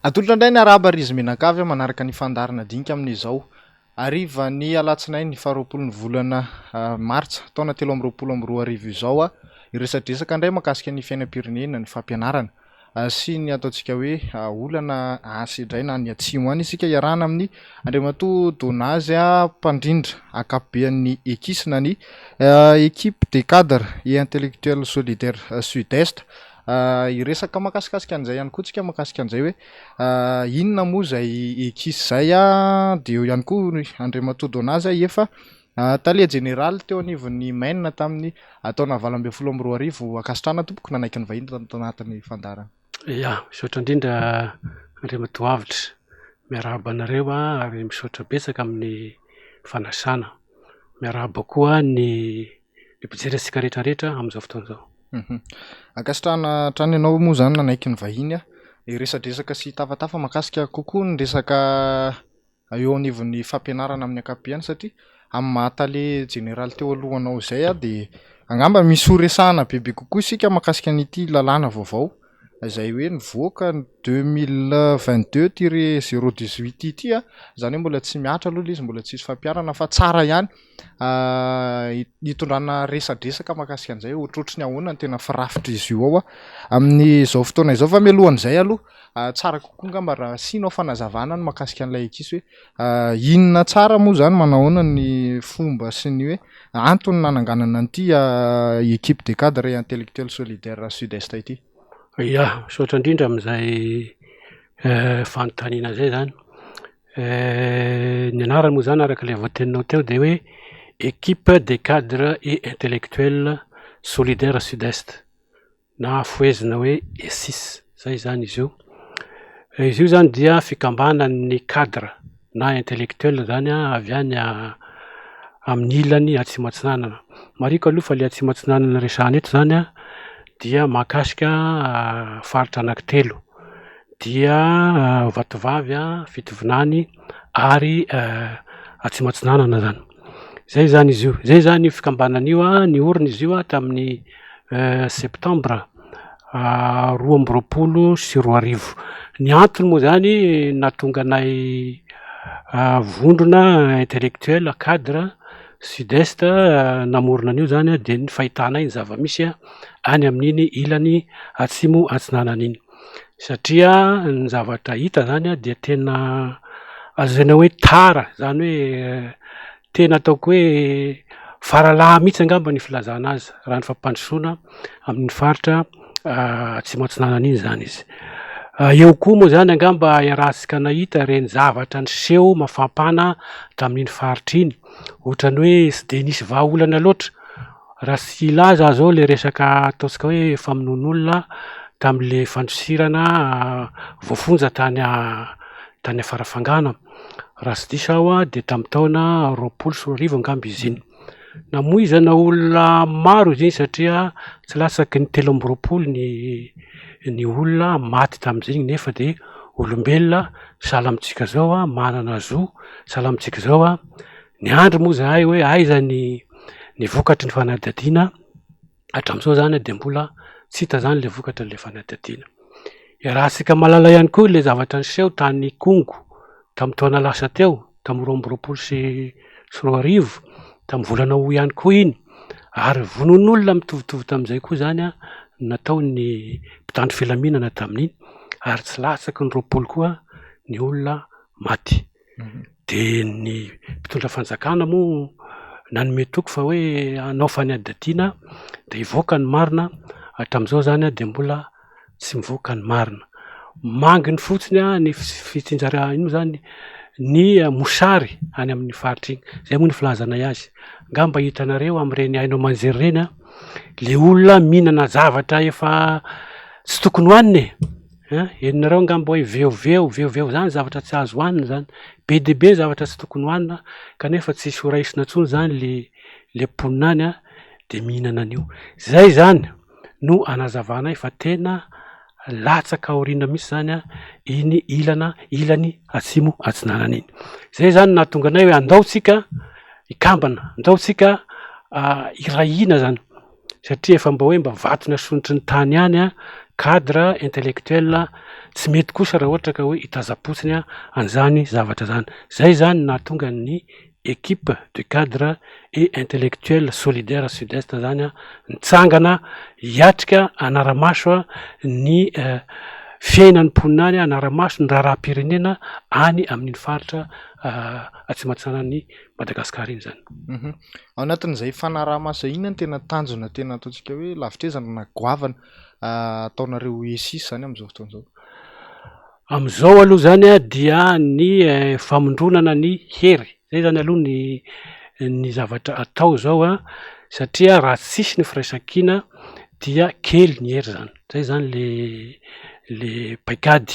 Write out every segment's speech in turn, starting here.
Atolotra indray ny araba rizy menakavy manaraka ny fandarana dinika amin'izao. Ariva ny alatsinainy ny 20 ny volana martsa taona 2022 izao iresadresaka indray makasika ny fiainam-pirenena ny fampianarana sy ny ataontsika hoe olana asa indray na ny atsimo any isika iarahana amin'ny Andriamatoa Donazy mpandrindra akapobean'ny ekisina ny équipe des cadres et intellectuels solidaires sud-est. Iresaka makasikasika an'izay ihany koa tsika makasika an'izay hoe inona moa izay ekisy izay dia eo ihany koa Andriamatoa Donazy efa tale général teo anivon'ny Maine tamin'ny taona 2022 akasitrana tompoko nanaiky ny vahiny tao anatin'ny fandarana. Ya, misaotra indrindra Andriamatoa avitra miarahaba anareo ary misaotra betsaka amin'ny fanasana. Miarahaba koa ny mpijery antsika rehetrarehetra amin'izao fotoana izao. Akasitrana hatrany ianao moa izany nanaiky ny vahiny resadresaka sy tafatafa makasika kokoa ny resaka eo anivon'ny fampianarana amin'ny akapobeany satria amin'ny mahatale général teo alohanao izay dia angamba misy horesahana bebe kokoa isika makasika n'ity lalàna vaovao izay hoe nivoaka 2022 tiré 018 ity izany hoe mbola tsy miatra aloha izy mbola tsisy fampiarana fa tsara ihany hitondrana resadresaka makasika an'izay ohatrohatry ny ahoana ny tena firafitra izy io ao amin'ny izao fotoana izao fa mialohan'izay aloha tsara kokoa ngamba raha sinao fanazavana ny makasika an'ilay ekisy hoe inona tsara moa izany manahoana ny fomba sy ny hoe antony nananganana an'ity équipe des cadres et intellectuels solidaires sud-est ity. Ya, misaotra indrindra amin'izay fanontaniana izay zany. Ny anarany moa zany araka ilay voateninao teo dia hoe équipe des cadres et intellectuels solidaires sud-est na foezina hoe ESIS zay zany izy io. Izy io zany dia fikambanan'ny cadre na intellectuel zany avy any amin'ny ilany Atsimo Atsinanana. Mariko aloha fa ilay Atsimo Atsinanana resahana eto zany dia mahakasika faritra anankitelo dia Vatovavy, Fitovinany ary Atsimo Atsinanana zany. Zay zany izy io. Zay zany fikambanana io niorina izy io tamin'ny septambra 2022. Ny antony moa zany nahatonga anay vondrona intellectuel cadre sud-est namorona an'io zany dia ny fahitanay ny zava-misy any amin'iny ilany Atsimo Atsinanana iny satria ny zavatra hita zany dia tena azaina hoe tara zany hoe tena ataoko hoe faralahy mihitsy angamba ny filazana azy raha ny fampandrosoana amin'ny faritra Atsimo Atsinanana iny zany izy. Eo koa moa zany angamba iarahantsika nahita reny zavatra niseho mafampana tamin'iny faritra iny ohatrany hoe tsy dia nisy vahaolana loatra raha tsy ilaza zao le resaka ataontsika hoe famonoan'olona tamin'le fandrosirana voafonja tany Farafangana raha tsy diso aho dia tamin'ny taona 2020 angamba izy iny. Namoizana olona maro izy iny satria tsy latsaky ny 320 ny olona maty tamin'izay nefa dia olombelona sahala amintsika zao manana zo sahala amintsika zao ny andro moa zahay hoe aiza ny vokatry ny fanadihadiana hatramin'izao zany dia mbola tsy hita zany le vokatry n'le fanadihadiana. Iarahantsika malala ihany koa le zavatra niseho tany Kongo tamin'ny taona lasa teo tamin'ny 2022 tamin'ny volana Ho ihany koa iny ary vonon'olona mitovitovy tamin'izay koa zany natao ny mpitandro filaminana tamin'iny ary tsy latsaky ny 20 koa ny olona maty. Dia ny mpitondra fanjakana moa nanome toko fa hoe hanao fanadihadiana dia hivoaka ny marina hatramin'izao zany dia mbola tsy mivoaka ny marina. Manginy fotsiny ny fitsinjara ino zany ny mosary any amin'ny faritra iny. Zay moa ny filazanay azy. Ngamba hitanareo amin'ireny hainao manjery ireny le olona mihinana zavatra efa tsy tokony hohaniny henonareo ngamba hoe veoveo zany zavatra tsy azo hohanina zany be dia be zavatra tsy tokony hohanina kanefa tsy hisy ho raisina intsony zany le mponina any dia mihinana an'io. Zay zany no anazavanay fa tena latsaka aoriana mihitsy zany iny ilany Atsimo Atsinanana iny. Zay zany nahatonga anay hoe andaotsika ikambana, andaotsika irahina zany satria efa mba hoe mba vatona sonotry ny tany ihany cadre intellectuel tsy mety kosa raha ohatra ka hoe hitazapotsiny an'izany zavatra zany. Zay zany nahatonga ny équipe du cadre et intellectuel solidaire sud-est zany nitsangana hiatrika anaramaso ny fiainan'ny mponina any anaramaso ny raharam-pirenena any amin'ny faritra atsimatsanan'ny Madagasikara iny zany. Ao anatin'izay fanaraha-maso inona ny tena tanjona tena ataontsika hoe lavitrezana na goavana ataonareo ESIS zany amin'izao fotoana izao? Amin'izao aloha zany dia ny famondronana ny hery, zay zany aloha ny zavatra atao zao satria raha tsisy ny firaisan-kina dia kely ny hery zany. Zay zany le paikady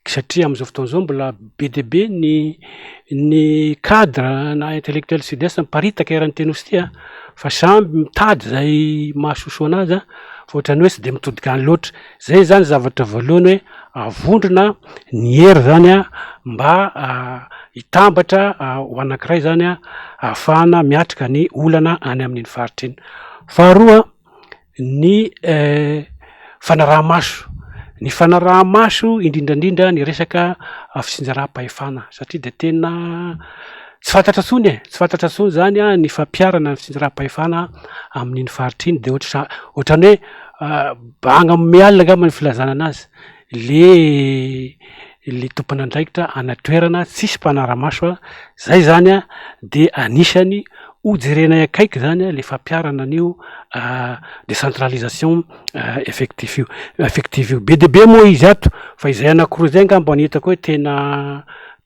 satria amin'izao fotoana izao mbola be dia be ny cadre na intellectuel sud-est miparitaka eran'ny tenosy ity fa samby mitady zay mahasoso anazy fa ohatrany hoe tsy de mitodika any loatra. Zay zany zavatra voalohany hoe avondrona ny hery zany mba hitambatra ho anankiray zany ahafahana miatrika ny olana any amin'iny faritra iny. Faharoa ny fanaraha-maso. Ny fanaraha-maso indrindrandrindra ny resaka fisinjaram-pahefana satria de tena tsy fantatra intsony zany ny fampiarana ny fisinjaram-pahefana amin'iny faritra iny de ohatrany hoe banga mialina angamba ny filazana anazy le tompon'andraikitra anatoerana tsisy mpanara-maso zay zany de anisany hojerenay akaiky zany le fampiarana an'io décentralisation effective io. Be de be moa izy ato fa izay anankiroa zay angamba ny hitako hoe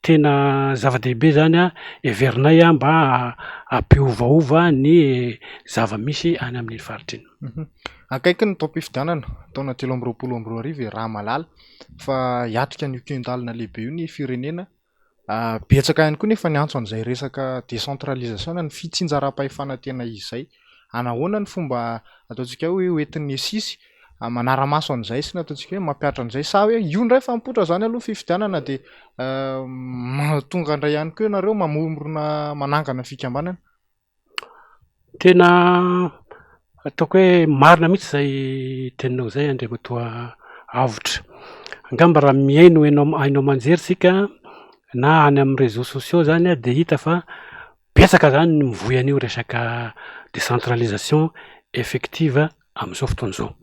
tena zava-dehibe zany heverinay mba hampiovaova ny zava-misy any amin'ny faritra iny. Akaiky ny taom-pifidianana taona 2024 raha malala fa hiatrika an'io kendalina lehibe io ny firenena. Betsaka ihany koa nefa ny antso an'izay resaka décentralisation ny fitsinjaram-pahefana tena izy zay. Anahoana ny fomba ataontsika hoe hoentin'ny ESIS manara-maso an'izay sy ny ataontsika hoe mampiatra an'izay sa hoe io ndray fampotra zany aloha fifidianana de tonga indray ihany koa ianareo mamorona manangana fikambanana? Tena ataoko hoe marina mihitsy zay teninao zay Andriamatoa Avotra. Angamba raha miaino hainao manjery sika na any amin'ny réseaux sociaux zany de hita fa betsaka zany ny mivoy an'io resaka décentralisation effective amin'izao fotoana izao.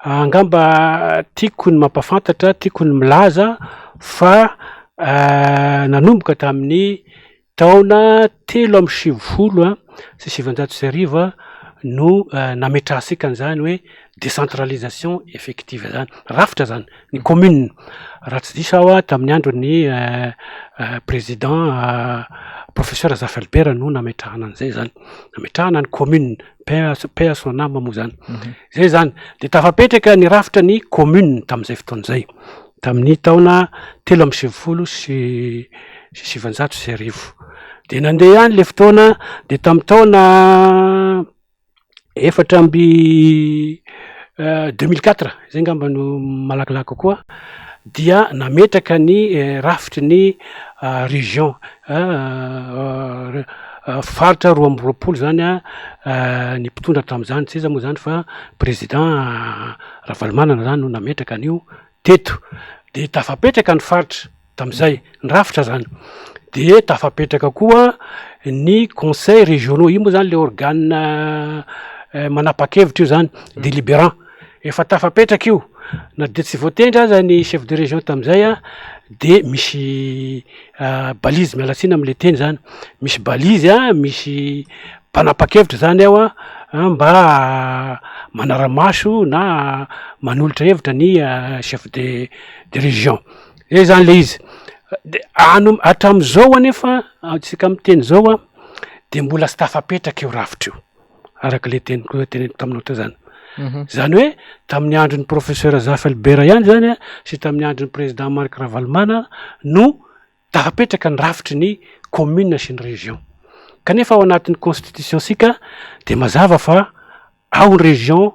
Angamba tiako ny mampafantatra, tiako ny milaza fa nanomboka tamin'ny taona 2010 sy 2010 no nametrahasika an'izany hoe décentralisation effective zany, rafitra zany ny commune. Raha tsy diso aho tamin'ny andron'ny président professeur Zafelbert no nametrahana an'izay zany, nametrahana ny commune paix à son âme moa zany. Zay zany de tafapetraka ny rafitra ny commune tamin'izay fotoana izay tamin'ny taona 2010 sy 2010. De nandeha ihany le fotoana de tamin'ny taona 2004 zay ngamba no malakilaky kokoa dia nametraka ny rafitry ny région faritra 12 zany ny mpitondra tamin'izany tsy iza moa zany fa président Ravalomanana zany no nametraka an'io teto. De tafapetraka ny faritra tamin'izay ny rafitra zany de tafapetraka koa ny conseil régionaux. Io moa zany le organe manapa-kevitra io zany délibérant efa tafapetraka io na de tsy voatendry aza ny chef de région tamin'izay de misy balise mialatsiny am'le teny zany, misy balise misy mpanapa-kevitra zany ao mba manara-maso na manolotra hevitra ny chef de région. Zay zany le izy de hatramin'izao anefa tsika miteny zao de mbola tsy tafapetraka io rafitra io araka le teniko taminao teo zany. Zany hoe tamin'ny andron'ny professeur Zafelbert ihany zany sy tamin'ny andron'ny président Marc Ravalomanana no tafapetraka ny rafitry ny commune sy ny région. Kanefa ao anatin'ny constitution sika de mazava fa ao ny région,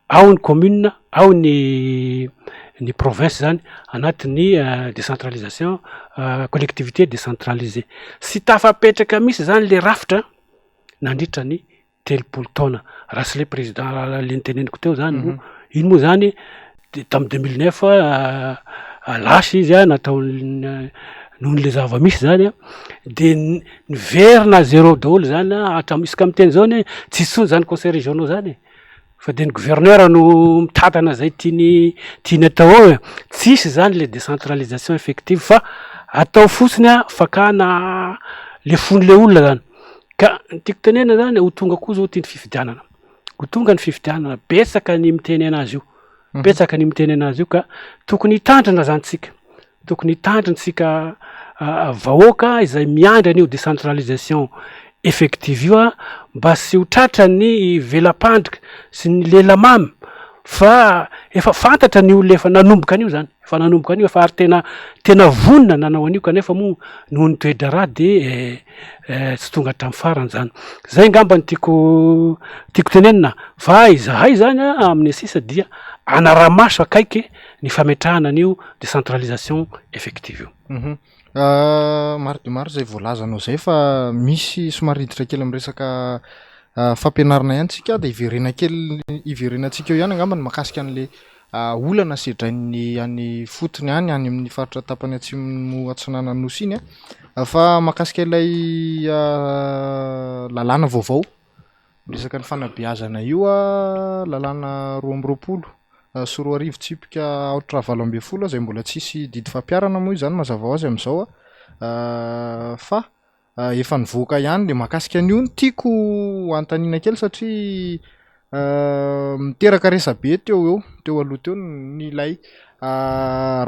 ao ny commune, ao ny province zany anatin'ny décentralisation collectivité décentralisée. Sy tafapetraka misy zany le rafitra nandritra ny 30 taona raha sy le président le niteneniko teo zany iny moa zany de tamin'ny 2009 lasa izy natao nohony le zava-misy zany de niverina zéro daholo zany isaka miteny zao ny tsy tsony zany conseil régionaux zany fa de ny gouverneur no mitatana zay tiany atao ao tsisy zany le décentralisation effective fa atao fotsiny fakana le fony le olona zany ka tiako tenena zany ho tonga koa zao tiany fifidianana ho tonga ny fifidianana betsaka ny miteny anazy io betsaka ny miteny anazy io ka tokony hitandrina zany tsika tokony hitandritsika vahoaka izay miandry an'io décentralisation effective io mba sy ho tratra ny velam-pandrika sy ny lela mamy fa efa fantatra ny olona efa nanomboka an'io zany efa nanomboka an'io efa ary tena vonina nanao an'io kanefa moa noho ny toedra raha de tsy tonga hatramin'ny farany zany zay ngamba ny tiako tenenina fa izahay zany amin'ny asisa dia anaramaso akaiky ny fametrahana an'io décentralisation effective io maro de maro zay voalazanao zay fa misy somariditra kely am'resaka fampianarana ihany tsika de iverenantsika eo ihany angamba ny makasika an'le olana sedrain'ny any fotony any amin'ny faritra tapany atsimo atsinana nosy iny fa makasika ilay lalàna vaovao resaka ny fanabeazana io lalàna 2 sy 4 arivo tsipika aotra 7 zay mbola tsisy didy fampiarana moa izany mazava ho azy am'izao fa efa nivoaka ihany le makasika an'io ny tiako antanina kely satria miteraka resabe teo aloha teo nilay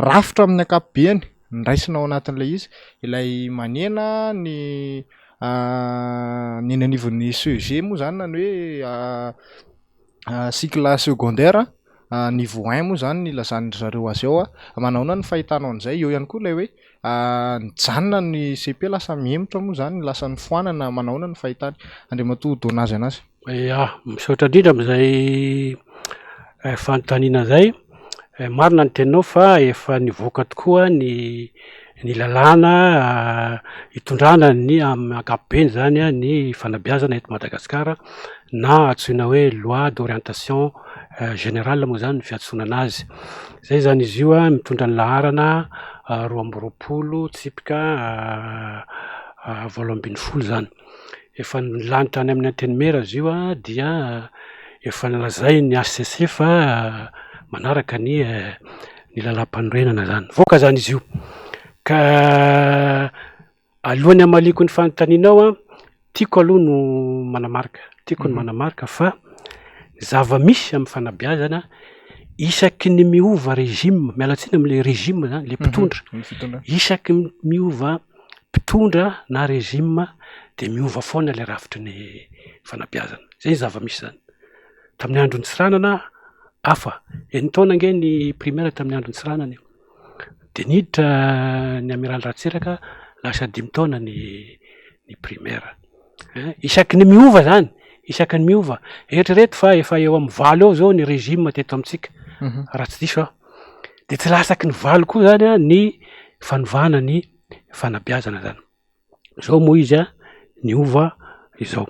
rafitra amin'ny akapobeany niraisinao anatin'ilay izy ilay manena ny anivon'ny CEG moa zany na ny hoe cycle secondaire niveau 1 moa zany nilazany zareo azy ao manaona ny fahitanao an'izay eo ihany koa ilay hoe nijanona ny CP lasa miemotra moa zany lasa ny foanana manaona ny fahitany andriamatoa donazy anazy misaotra indrindra am'izay fanontaniana zay marina ny teninao fa efa nivoaka tokoa ny lalàna hitondrana ny ankapobeny zany ny fanabeazana eto Madagasikara na atsoina hoe loi d'orientation générale moa zany ny fiantsonana azy zay zany izy io mitondra ny laharana 20 tsipika 80 zany efa nilanitra any amin'ny anteny mera izy io dia efa nilazay ny HCC fa manaraka ny lalam-panorenana zany voaka zany izy io ka alohan'ny amaliko ny fanontanianao tiako aloha no manamarika fa zava-misy amin'ny fanabeazana isaky ny miova régime mialatsiny am'le régime zany le mpitondra isaky miova mpitondra na régime de miova foana le rafitry ny fanabeazana zay zava-misy zany tamin'ny andro ny tsiranana hafa ny taona nge ny primaire tamin'ny andro ny tsiranana de niditra ny amiral Ratsiraka lasa 5 taona ny primaire isaky ny miova zany isaky ny miova eritrereto fa efa eo amin'ny 20 eo zao ny régime teto amitsika raha tsy diso de tsy lasaky ny 20 koa zany ny fanovana ny fanabeazana zany zao moa izy niova izao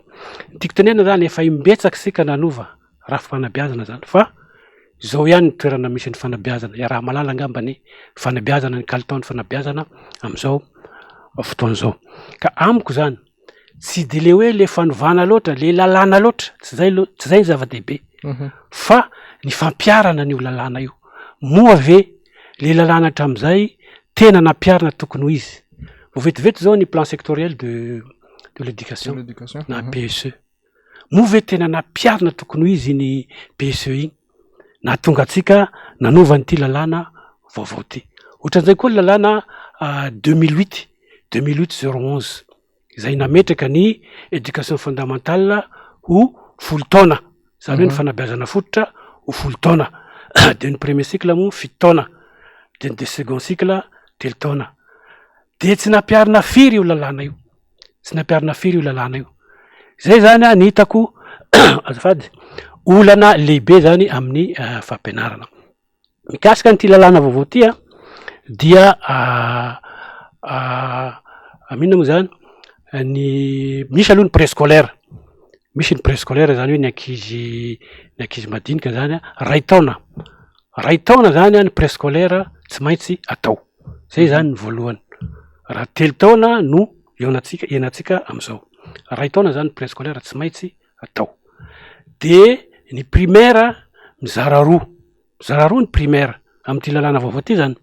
tiako tenena zany efa imbetsaky sika nanova raha fanabeazana zany fa zao ihany ny toerana misy ny fanabeazana raha malala angamba ny fanabeazana ny kalitao ny fanabeazana am'izao fotoana zao ka amiko zany tsy de le hoe le fanovana loatra le lalàna loatra tsy zay ny zava-dehibe fa ny fampiarana n'io lalàna io moa ve le lalàna hatram'izay tena nampiarana tokony ho izy vo vetivety zao ny plan sectoriel de l'éducation na PSE moa ve tena nampiarina tokony ho izy ny PSE igny na tonga atsika nanova nyity lalàna vaovao ty ohatran'izay koa ny lalàna 2008 011 izay nametraka ny éducation fondamentale ho 10 taona zany hoe ny fanabeazana fototra ho 10 taona de ny premier cycle moa 7 taona de ny second cycle 3 taona de tsy nampiarina firy io lalàna io zay zany ny hitako azafady olana lehibe zany amin'ny fampianarana mikasika nyity lalàna vaovao ty dia minona moa zany misy aloha ny préscolaire misy ny préscolaire zany hoe ny ankizy madinika zany 2 taona ray taona zany ny préscolaire tsy maintsy atao, zay zany ny voalohany. Raha 3 taona no enatsika am'izao, ray taona zany ny préscolaire tsy maintsy atao. De ny primaire mizara roa ny primaire am'ty lalàna vaovao ty zany.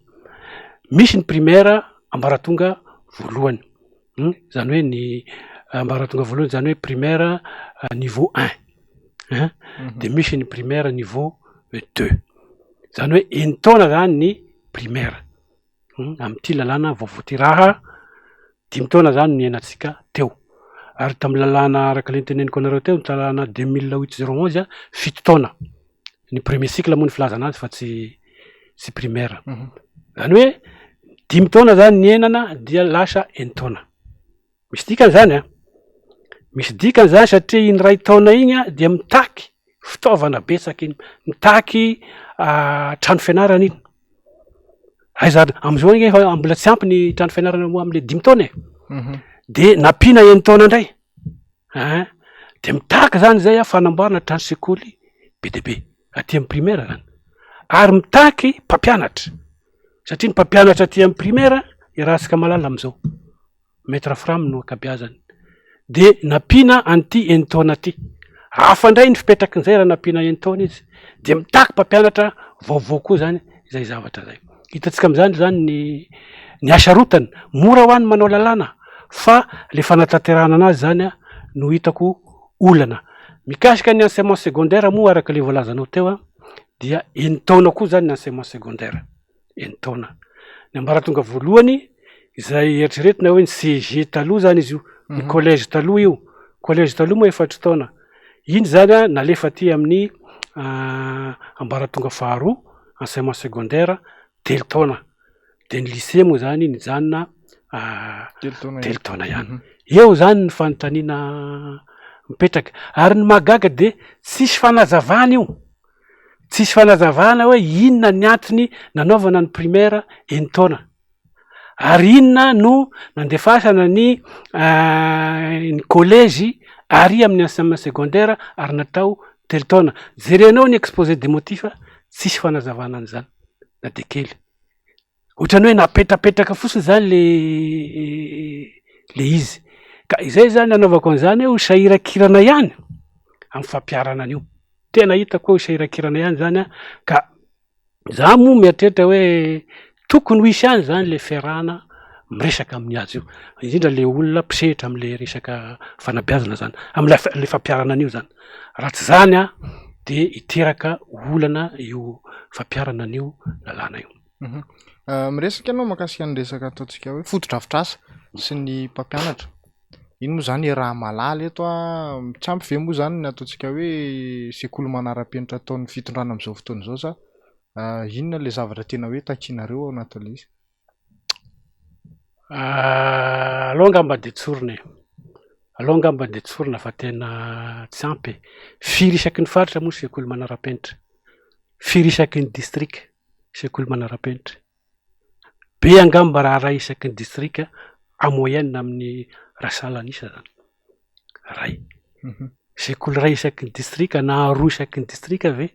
Misy ny primaire ambaratonga voalohany, zany hoe ny ambaratonga voalohany zany hoe primaire niveau 1 de misy ny primaire niveau 2, zany hoe 1 taona zany ny primaire am'ty lalàna vaovao ty. Raha 5 taona zany ny enatsika teo, ary tamy lalàna araka le niteneniko anareo teo ny lalàna 2008-011 7 taona ny premier cycle moa ny filazana azy fa tsy primaire. Zany hoe 5 taona zany ny enana dia lasa 1 taona. Misy dikany zany misy dikany zany satria iny ray taona igny dia mitaky fitaovana betsaky iny, mitaky trano fianarana iny. Aiza am'izao igny efa mbola tsy ampy ny trano fianarana moa am'le 5 taona de nampina 1 taona ndray de mitaky zany zay fanamboarana trano sekoly be de be aty amy primaire zany, ary mitaky mpampianatra satria ny mpampianatra aty amy primaire irahantsika malala am'izao maître Frame no akabeazany. De nampina an'ty 1 taona ty, hafa ndray ny fipetrakin'izay raha nampina 1 taona izy, de mitaky mpampianatra vaovao koa zany zay zavatra zay. Hitatsika am'zany zany ny asarotany mora ho any manao lalàna, fa le fanatanterahana anazy zany no hitako olana. Mikasika ny enseignement secondaire moa araka le voalazanao teo dia 1 taona koa zany ny enseignement secondaire, 1 taona. Ny ambaratonga voalohany izay eritreretina hoe ny CG taloha zany izy io, ny collège taloha io, collège taloha moa 4 taona, iny zany nalefa ty amin'ny ambaratonga faharoa enseignement secondaire 3 taona, de ny lycée moa zany nijanona 3 taona ihany. Eo zany ny fanontaniana mipetraka, ary ny mahagaga de tsisy fanazavana io, tsisy fanazavana hoe inona ny antony nanaovana ny primaire 1 taona, ary inona no nandefasana ny collège ary amin'ny enseignement secondaire ary natao 3 taona. Jerenao ny exposé des motifs, tsisy fanazavana an'izany na de kely, ohatrany hoe napetrapetraka fotsiny zany le izy. Ka izay zany anaovako an'izany ho sahiran-kirana ihany amy fampiarana an'io, tena hitako hoe sahiran-kirana ihany zany ka za moa mieritreritra hoe tokony ho isy ihany zany le fiarahana miresaka amin'ny azy io, indrindra le olona mpisehitra am'le resaka fanabeazana zany am'le fampiarana an'io zany. Raha tsy zany de hiteraka olana io fampiarana an'io lalàna io. Miresaka ianao mahakasika ny resaka ataontsika hoe foto-drafitrasa sy ny mpampianatra, iny moa zany raha malala eto tsy ampy ve moa zany ny ataontsika hoe sekoly manara-penitra ataon'ny fitondrana am'izao fotoana izao sa inona le zavatra tena hoe takianareo ao anatin'le izy? Aloha angamba de tsorina fa tena tsy ampy. Firy isaky ny faritra moa sekoly manara-penitra, firy isaky ny district sekoly manara-penitra, be angamba raha ray isaky ny district amoyenne amin'ny rasalanisa zany ray. Sekoly ray isaky ny district na 2 isaky ny district ve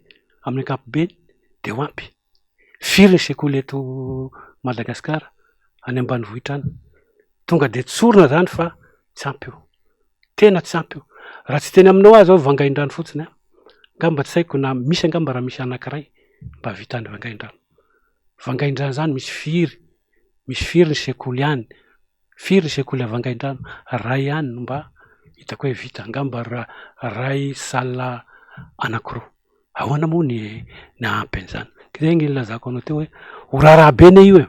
amin'ny ankapobeny de ho ampy. Firy ny sekoly eto Madagasikara any ambanivohitra any, tonga de tsorina zany fa tsy ampy io, tena tsy ampy io. Raha tsy teny aminao azy aho Vangaindrano fotsiny angamba tsy haiko na misy angamba raha misy anankiray mba vitany Vangaindrano. Vangaindrano zany misy firy ny sekoly ihany, firy ny sekoly a Vangaindrano, ray ihany no mba hitako hoe vita, angamba ray salle anankiroa. Ahoana moa ny ampy an'izany? Zay ny ilazako anao teo hoe ho raharaha be ne io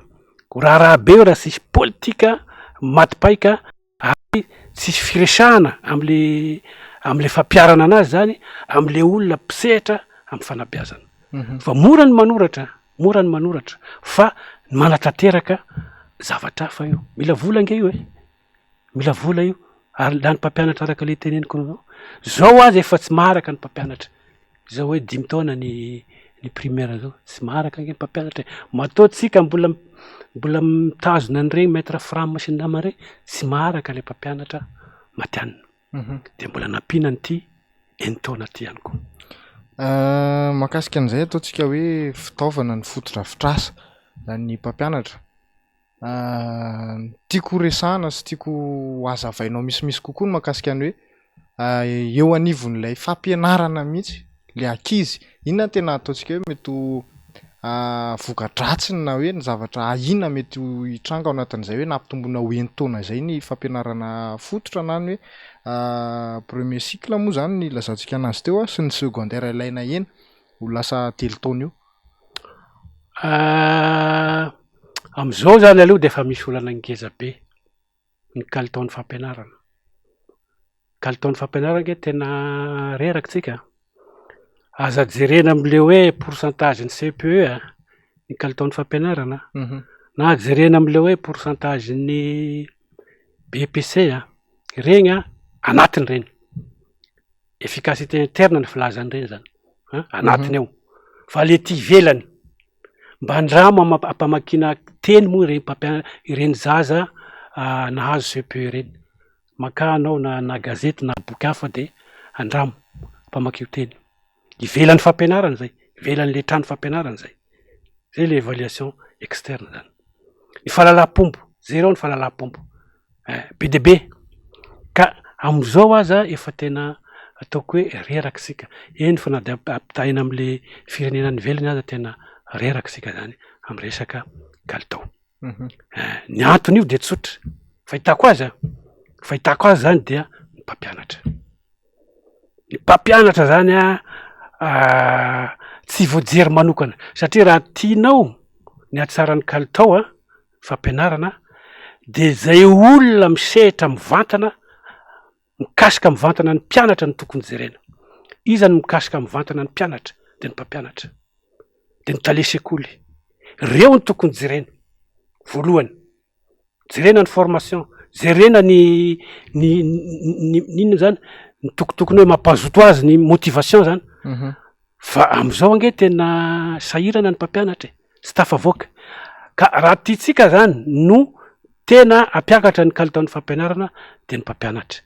ho raharaha be io raha tsisy politika matipaika ary tsisy firesahana am'le fampiarana anazy zany, am'le olona mpisehatra amy fanabeazana. Fa mora ny manoratra fa manatanteraka zavatra hafa io, mila vola nge io mila vola io, ary lany mpampianatra araka le teneniko anao zao azy efa tsy maharaka ny mpampianatra, zao hoe 5 taona ny primaire zao tsy maharaka nge mpampianatra, mataotsika mbola mitazona an'ireny maître Frame sy ny nama reny tsy maharaka le mpampianatra matianina, de mbola nampiana an'ity 1 taona ty ihany koa. Mahakasika an'izay ataontsika hoe fitaovana ny fotodrafitrasa ny mpampianatra. Tiako resahana sy tiako hazavainao misimisy kokoa ny mahakasika ny hoe eo anivon'ilay fampianarana mihitsy le ankizy, inona no tena ataontsika hoe mety ho voka-dratsiny na hoe ny zavatra inona mety ho hitranga ao anatin'izay hoe nampitomboina ho enitaona izay ny fampianarana fototra na ny hoe premier cycle moa zany ny lazantsika anazy teo sy ny secondaire ilaina eny ho lasa 3 taona io. Am'izao zany aloha de efa misy olana ngeza be ny kalitaon'ny fampianarana. Kalitaon'ny fampianarana nge tena reraky tsika. Aza jerena am'le hoe pourcentage ny CPE ny kalitaon'ny fampianarana na jerena am'le hoe pourcentage ny BPC regny anatiny reny. Efficacité interne ny filazany reny zany anatiny ao. Fa le ty ivelany mba andramo ampamakina teny moa ireny zaza nahazo CPE reny. Maka anao na gazety na boky hafa de andramo ampamakio teny. Ivelan'ny fampianarana zay, ivelan'le trano fampianarana zay. Zay le évaluation externe zany. Ny fahalalam-pombo, zero ny fahalalam-pombo. Be de be. Ka am'izao aza efa tena ataoko hoe reraky sika. Eny fa na de ampitaina am'le firenena nivelany aza tena reraky sika zany am'resaka kalitao. Ny antony io de tsotra. Fahitako azy zany dia ny mpampianatra. Ny mpampianatra zany tsy voajery manokana satria raha tianao ny hatsaran'ny kalitao fampianarana de zay olona misehatra mivantana mikasika mivantana ny mpianatra ny tokony jerena. Izany mikasika mivantana ny mpianatra de ny mpampianatra de ny tale sekoly. Reo ny tokony jerena voalohany. Jerena ny formation, jerena ny inona zany ny tokotokony hoe mampazoto azy ny motivation zany. Fa am'izao ange tena sahirana ny mpampianatra sy tafavoaka. Ka raha tiatsika zany no tena ampiakatra ny kalitaon'ny fampianarana de ny mpampianatra.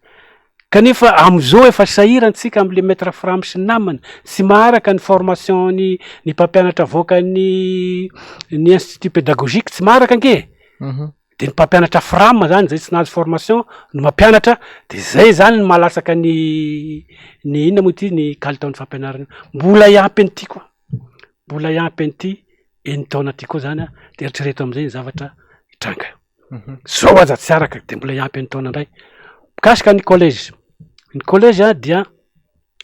Kanefa am'izao efa sahirantsika am'le maître framy sy namany sy maharaka ny formation ny mpampianatra avoaka ny institut pédagogique tsy maharaka ange. De ny mpampianatra frame zany zay tsy nahazo formation no mampianatra de zay zany ny malasaka ny inona moa ty ny kalitaon'ny fampianarana. Mbola iampy an'ity koa. Mbola iampy an'ity enitaona ty koa zany de eritrereto am'izay ny zavatra hitranga. Zao aza tsy araka de mbola iampy enitaona indray. Mikasika ny collège. Ny collège dia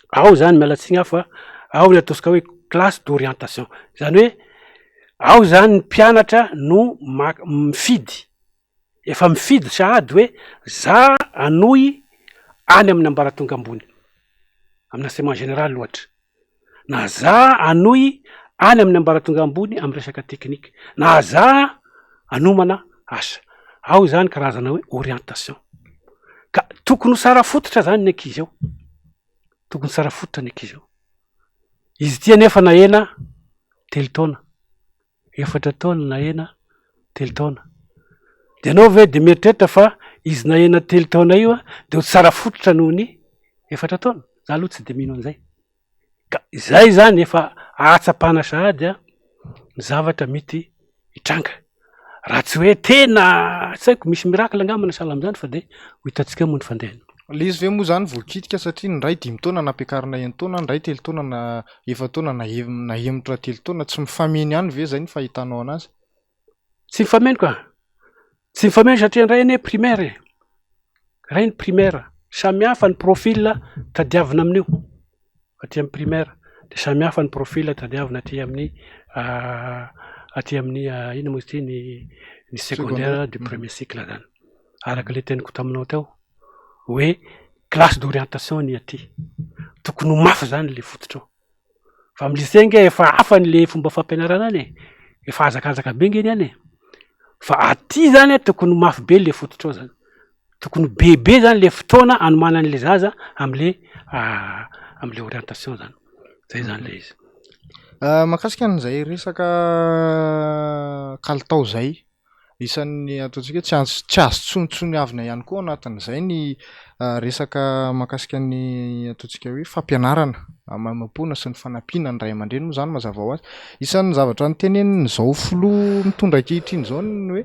ao zany mialatsiny hafa ao ny ataontsika hoe classe d'orientation. Zany hoe ao zany ny mpianatra no mifidy. Efa mifidy sahady hoe za anohy any amin'ny ambaratonga ambony. Amin'ny enseignement général ohatra. Na za anohy any amin'ny ambaratonga ambony amin'ny resaka teknika. Na za anomana asa. Ao zany karazana hoe orientation. Ka tokony ho sara fototra zany ny ankizy ao. Tokony sara fototra ny ankizy ao. Izy tia nefa na ena 3 taona. 4 taona na ena 3 taona. De anao ve de mieritreritra fa izy na ena 3 taona io de ho tsara fototra noho ny 4 taona. Za aloha tsy de mino an'izay. Ka izay zany efa ahatsapana sahady ny zavatra mety hitranga. Raha tsy hoe tena tsy haiko misy miracle angambana sahala am'zany fa de ho hitantsika moa ny fandehany. Le izy ve moa zany voakitika satria ny ray 5 taona nampiakarina 1 taona, ny ray 3 taona na 4 taona na emitra 3 taona tsy mifameny ihany ve zay ny fahitanao anazy? Tsy mifameny koa. Tsy mifameny satria ny ray anie primaire. Ray ny primaire. Samy hafa ny profil tadiavina amin'io. Aty amin'ny primaire. De samy hafa ny profil tadiavina aty amin'ny ina moa izy ty ny secondaire du premier cycle zany. Araka le teniko taminao teo hoe classe d'orientation ny aty. Tokony ho mafy zany le fototra ao. Fa amin'ny lycée nge efa hafa ny le fomba fampianarana any. Efa azakazaka be nge any. Fa aty zany tokony mafy be le fototra ao zany. Tokony bebe zany le fotoana anomanan'le zaza am'le orientation zany. Zay zany le izy. Mahakasika an'izay resaka kalitao zay isan'ny ataontsika tsy azo tsontsoniavina ihany koa anatin'izay ny resaka mahakasika ny ataontsika hoe fampianarana maimaimpona sy ny fanampiana ny ray aman-dreny moa zany mazava ho azy. Isan'ny zavatra nyteneniny izao filoha mitondra ankehitriny izao ny hoe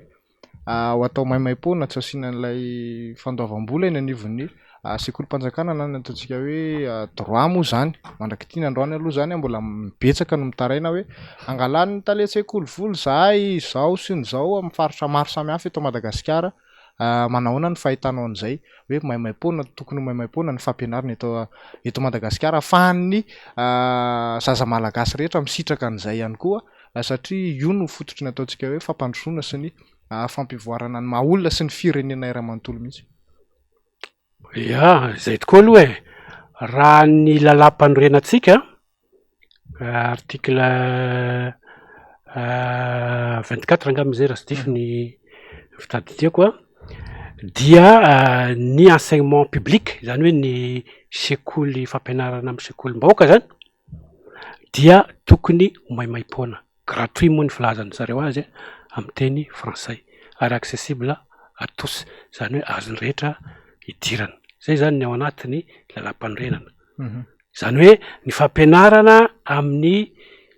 ho atao maimaimpona tsy asiana an'ilay fandoavam-bola eny anivon'ny sekolim-panjakana na ny ataontsika hoe droit moa zany. Mandraky tia androany aloha zany mbola betsaka no mitaraina hoe angalany ny talentsaikoly voly zahay izao sy ny zao amin'ny faritra maro samihafa eto Madagasikara. Manahoana ny fahitanao an'izay hoe maimaimpona tokony maimaimpona ny fampianarana eto Madagasikara ahafahan'ny zaza malagasy rehetra misitraka an'izay ihany koa satria io no fototry ny ataontsika hoe fampandrosoana sy ny fampivoarana ny maha olona sy ny firenena iray manontolo mihitsy. Ya, zay tokoa aloha raha ny lalam-panorenantsika article 24 angambizay raha sy diso ny fitadidiako dia ny enseignement public zany hoe ny sekoly fampianarana amin'ny sekolim-bahoaka zany dia tokony maimaimpona gratuit moa ny filazany zareo azy amin'ny teny frantsay ary accessible à tous zany hoe azony rehetra idirana. Zay zany ny ao anatiny lalam-panorenana. Zany hoe ny fampianarana amin'ny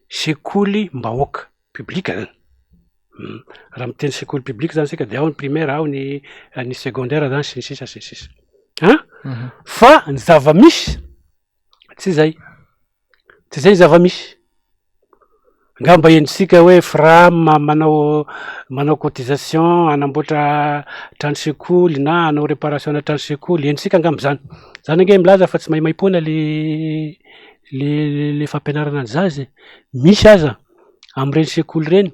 sekolim-bahoaka publika zany. Raha miteny sekoly publika zany sika dia ao ny primaire ao ny secondaire zany sy ny sisa sy ny sisa. Fa ny zava-misy tsy zay ny zava-misy. Ngamba enitsika hoe fra manao cotisation anamboatra trano sekoly na anao réparation na trano sekoly enitsika angamba zany. Zany ange milaza fa tsy maimaimpona le fampianarana ny zaza. Misy aza amin'ireny sekoly reny.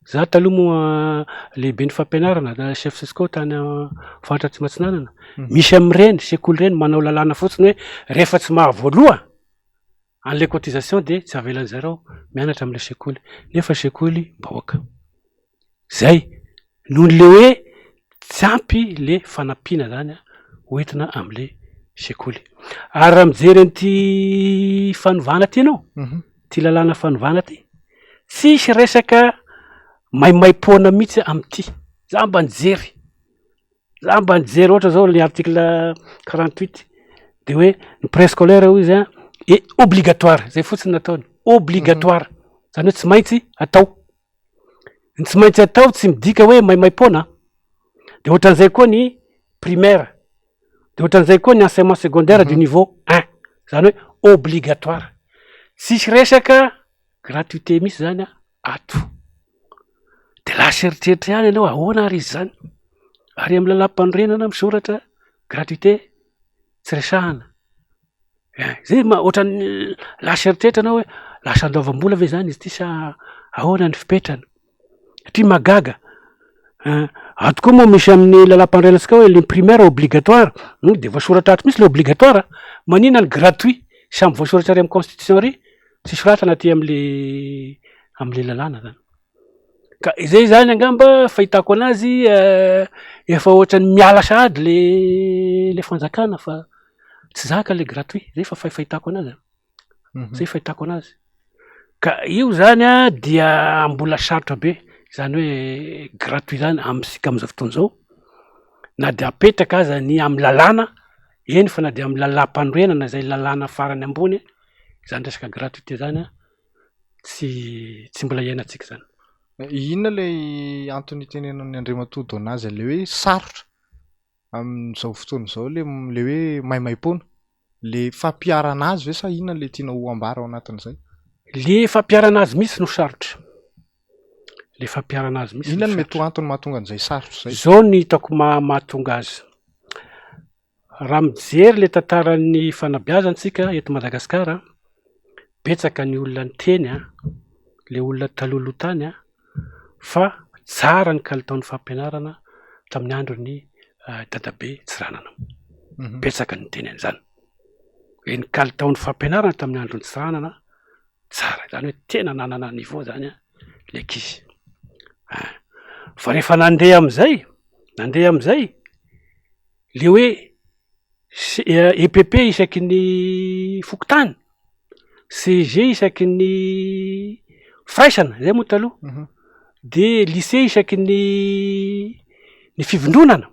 Za taloha moa lehibe ny fampianarana chef Sesco tany Faritra Atsimatsinanana. Misy amin'ireny sekoly reny manao lalàna fotsiny hoe rehefa tsy mahavoaloha an'le cotisation de tsy avelan'ny zareo mianatra amin'le sekoly nefa sekoly bahoaka. Zay noho le hoe tsy ampy le fanampiana zany hoentina amin'le sekoly. Ary raha mijery an'ity fanovana ty ianao, ty lalàna fanovana ty, tsisy resaka maimaimpona mihitsy am'ty. Za mba nijery ohatra zao le article 48 de hoe ny préscolaire hoy izy et obligatoire, zay fotsiny nataony obligatoire zany hoe tsy maintsy atao. Ny tsy maintsy atao tsy midika hoe maimaimpona. De ohatran'izay koa ny primaire, de ohatran'izay koa ny enseignement secondaire du niveau 1 zany hoe obligatoire. Tsisy resaka gratuité misy zany ato. De lasa eritreritry ihany ianao ahoana ary izy zany. Ary amin'ny lalam-panorenana misoratra gratuité tsy resahana. Zay ohatran'ny lasa eritreritry anao hoe lasa andoavam-bola ve zany izy ty sa ahoana ny fipetrany. Satria magaga. Ato koa moa misy amin'ny lalam-panorenantsika hoe le primaire obligatoire de voasoratra ato misy le obligatoire. Manina ny gratuit samby voasoratra ary amin'ny constitution ry tsy soratana aty amin'le lalàna zany. Ka izay zany angamba fahitako anazy efa ohatran'ny miala sahady le fanjakana fa tsy zaka le gratuit. Zay fa fahitako anazy. Zay fahitako anazy. Ka io zany dia mbola sarotra be zany hoe gratuit zany amitsika am'izao fotoana zao. Na de apetraka aza ny amin'ny lalàna eny fa na de amin'ny lalam-panorenana zay lalàna farany ambony zany resaka gratuité zany tsy mbola iainantsika zany. Inona le antony tenenan'ny Andriamatoa Donazy le hoe sarotra amin'izao fotoana izao le hoe maimaimpona, le fampiarana azy ve sa inona le tiana ho ambara ao anatin'izay? Le fampiarana azy misy no sarotra. Le fampiarana azy misy. Inona no mety ho antony mahatonga an'izay sarotra zay? Zao ny hitako mahatonga azy. Raha mijery le tantaran'ny fanabeazantsika eto Madagasikara, betsaka ny olona niteny le olona taloloha tany fa tsara ny kalitaon'ny fampianarana tamin'ny andron'ny dadabe Tsiranana. Betsaka ny teny an'izany. Hoe ny kalitaon'ny fampianarana tamin'ny andron'ny Tsiranana tsara. Zany hoe tena nanana niveau zany le ankizy. Fa rehefa nandeha am'izay le hoe EPP isaky ny fokontany, CG isaky ny firaisana, zay moa taloha. de lycée isaky ny fivondronana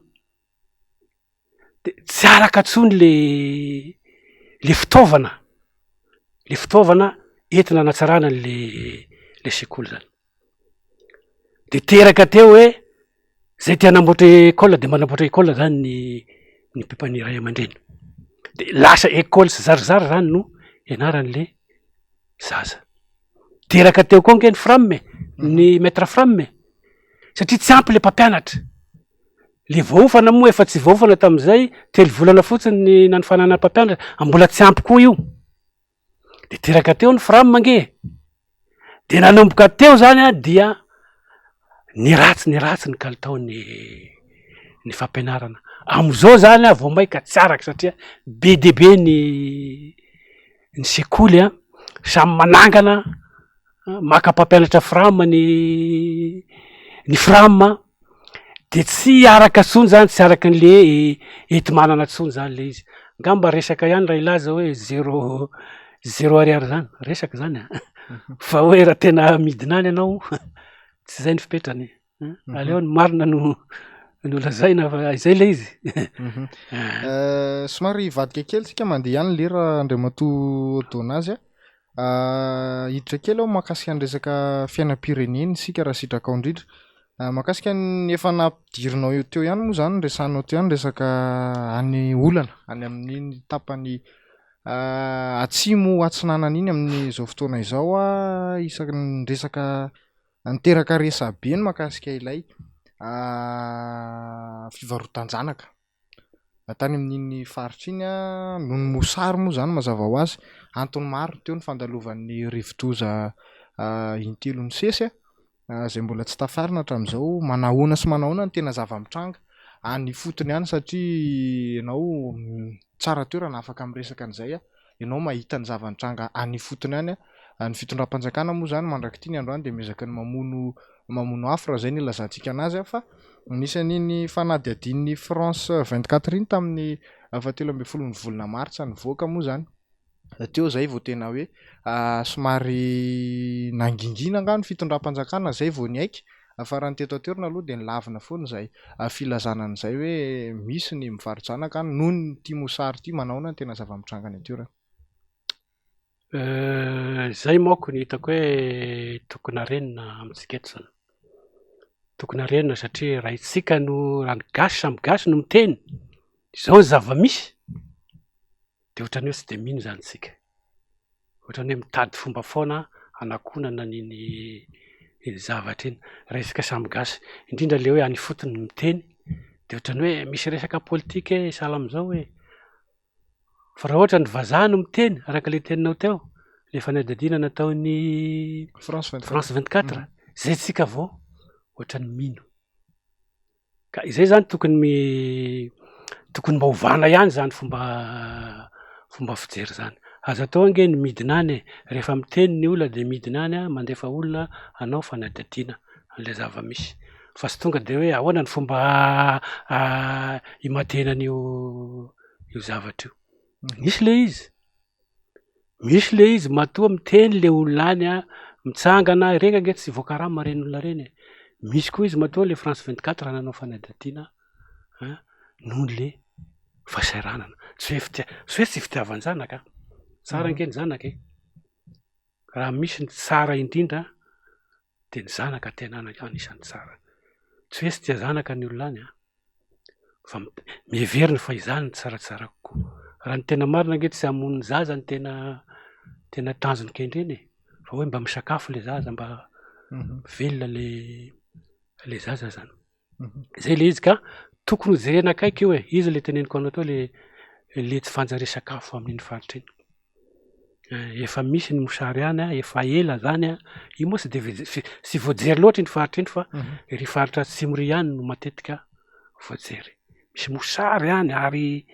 de tsy araka ntsony le fitaovana entina anatsarana le sekoly zany de teraka teo hoe zay tia hanamboatra école de manamboatra école zany ny pepany ray aman-dreny de lasa école sy zarizary zany no ianaran'le zaza teraka teo koa nke ny framme ny maître framme satria tsy ampy le mpampianatra le vaofana moa efa tsy vaofana tam'izay telo volana fotsiny ny nanofanana mpampianatra ambola tsy ampy koa io de teraka teo ny framme nge de nanomboka teo zany a dia ny ratsy ny kalitaony fampianarana am'izao zany a vao maika tsy araky satria be de be ny sekoly a samy manangana maka mpampianatra frama ny frama de tsy araka ntsony zany tsy araky n'le enti-manana ntsony zany le izy ngamba resaka ihany raha ilaza hoe zero ariary zany resaky zany a fa hoe raha tena midinany ianao tsy zay ny fipetrany aleo ny marina no lazaina fa izay le izy somary vadika kely tsika mandeha ihany lera Andriamatoa Donazy hiditra kely aho mahakasika ny resaka fiainam-pireneny sika raha sitraka ao indrindra mahakasika ny efa nampidirinao eo teo ihany moa zany resanao teo ihany resaka any olana any amin'ny tapany atsimo atsinanana iny amin'izao fotoana izao isaky ny resaka niteraka resa be ny mahakasika ilay fivarotan-janaka tany amin'iny faritra iny noho ny mosary moa zany mazava ho azy antony maro teo ny fandalovan'ny rivodoza intelo ny sesy zay mbola tsy tafarina hatramin'izao manahoana sy manahoana ny tena zava-mitranga any fotony ihany satria ianao tsara toerana afaka miresaka an'izay ianao mahita ny zava-mitranga any fotony ihany ny fitondram-panjakana moa zany mandrakity ny androany de miezaka ny mamono afo raha zay ny ilazantsika anazy fa misy an'iny fanadihadin'ny France 24 iny tamin'ny 17 volana martsa nivoaka moa zany teo zay vao tena hoe somary nangingina nga ny fitondram-panjakana zay vao ny aiky afarany teto atoerina aloha de nilavina foana zay filazanan'izay hoe misy ny mivarojanaka noho ny tia mosary ity manaona ny tena zava-mitranga ny atoerana zay maoko ny hitako hoe tokony harenina amintsika eto zany tokony harenina satria raha itsika no raha ny gasy samy gasy no miteny izao zava-misy de ohatrany hoe tsy de mino zany tsika ohatrany hoe mitady fomba foana anakonana niny zavatra iny raha isika samy gasy indrindra le hoe any fotony no miteny de ohatrany hoe misy resaka politika sahala am'izao hoe fa raha ohatra ny vazaha no miteny araka le teninao teo le fanadihadiana nataon'ny France 24 zay tsika vao ohatrany mino ka izay zany tokony mba hovana ihany zany fomba fijery zany azo atao ange ny midinany rehefa miteny ny olona de midinany mandefa olona anao fanadihadiana an'le zava-misy fa sy tonga de hoe ahoana ny fomba imatenan'io zavatra io misy le izy matoa miteny le olona any mitsangana reka nge tsy voaka mareny olona reny misy koa izy matoa le France 24 nanao fanadihadiana noho le fasairanana tsy hoe tsy fitiavany zanaka tsara nke ny zanaka raha misy ny tsara indrindra de ny zanaka tena anisan'ny tsara tsy hoe tsy tia zanaka ny olona any fa miheveriny fa izany ny tsaratsara kokoa raha ny tena marina nge tsy hamono ny zaza ny tena tanjony kendreny fa hoe mba misakafo le zaza mba velona le zaza zany zay le izy ka tokony ho jerena akaiky io hoe izy le teneniko anao teo le tsy fanjare sakafo amin'iny faritra iny efa misy ny mosary any efa ela zany io moa tsy voajery loatra iny faritra iny fa ry faritra Tsimry ihany no matetika voajery misy mosary any ary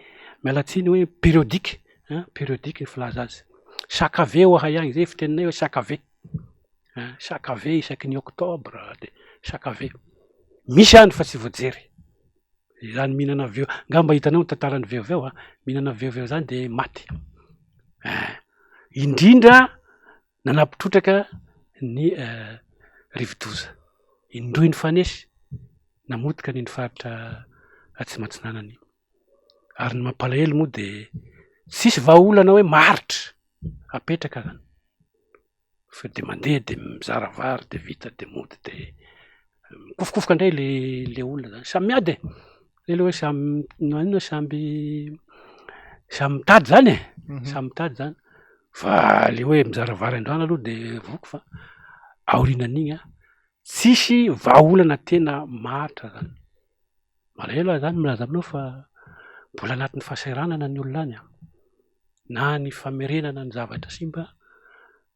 mialatsiny hoe périodique ny filaza azy sakave oahay agny zay fiteninay hoe sakave isaky ny octobre de sakave misy any fa tsy voajery zany mihinana veo ngamba hitanao ny tantarany veoveo mihinana veoveo zany de maty indrindra nanampitrotraka ny rivodoza indroy ny fanesy namotika ny faritra Atsimatsinanany. Ary ny mampalahelo moa de tsisy vahaolana hoe maritra apetraka zany fa de mandeha de mizara vary de vita de mody de mikofokofoka indray le olona zany samy miady e le hoe samy nanona samby mitady zany e samy mitady zany fa le hoe mizara vary androany aloha de voko fa aorinan'igny tsisy vahaolana tena maritra zany. Malahelo zany milaza aminao fa mbola anatin'ny fahasahiranana ny olona any na ny famerenana ny zavatra simba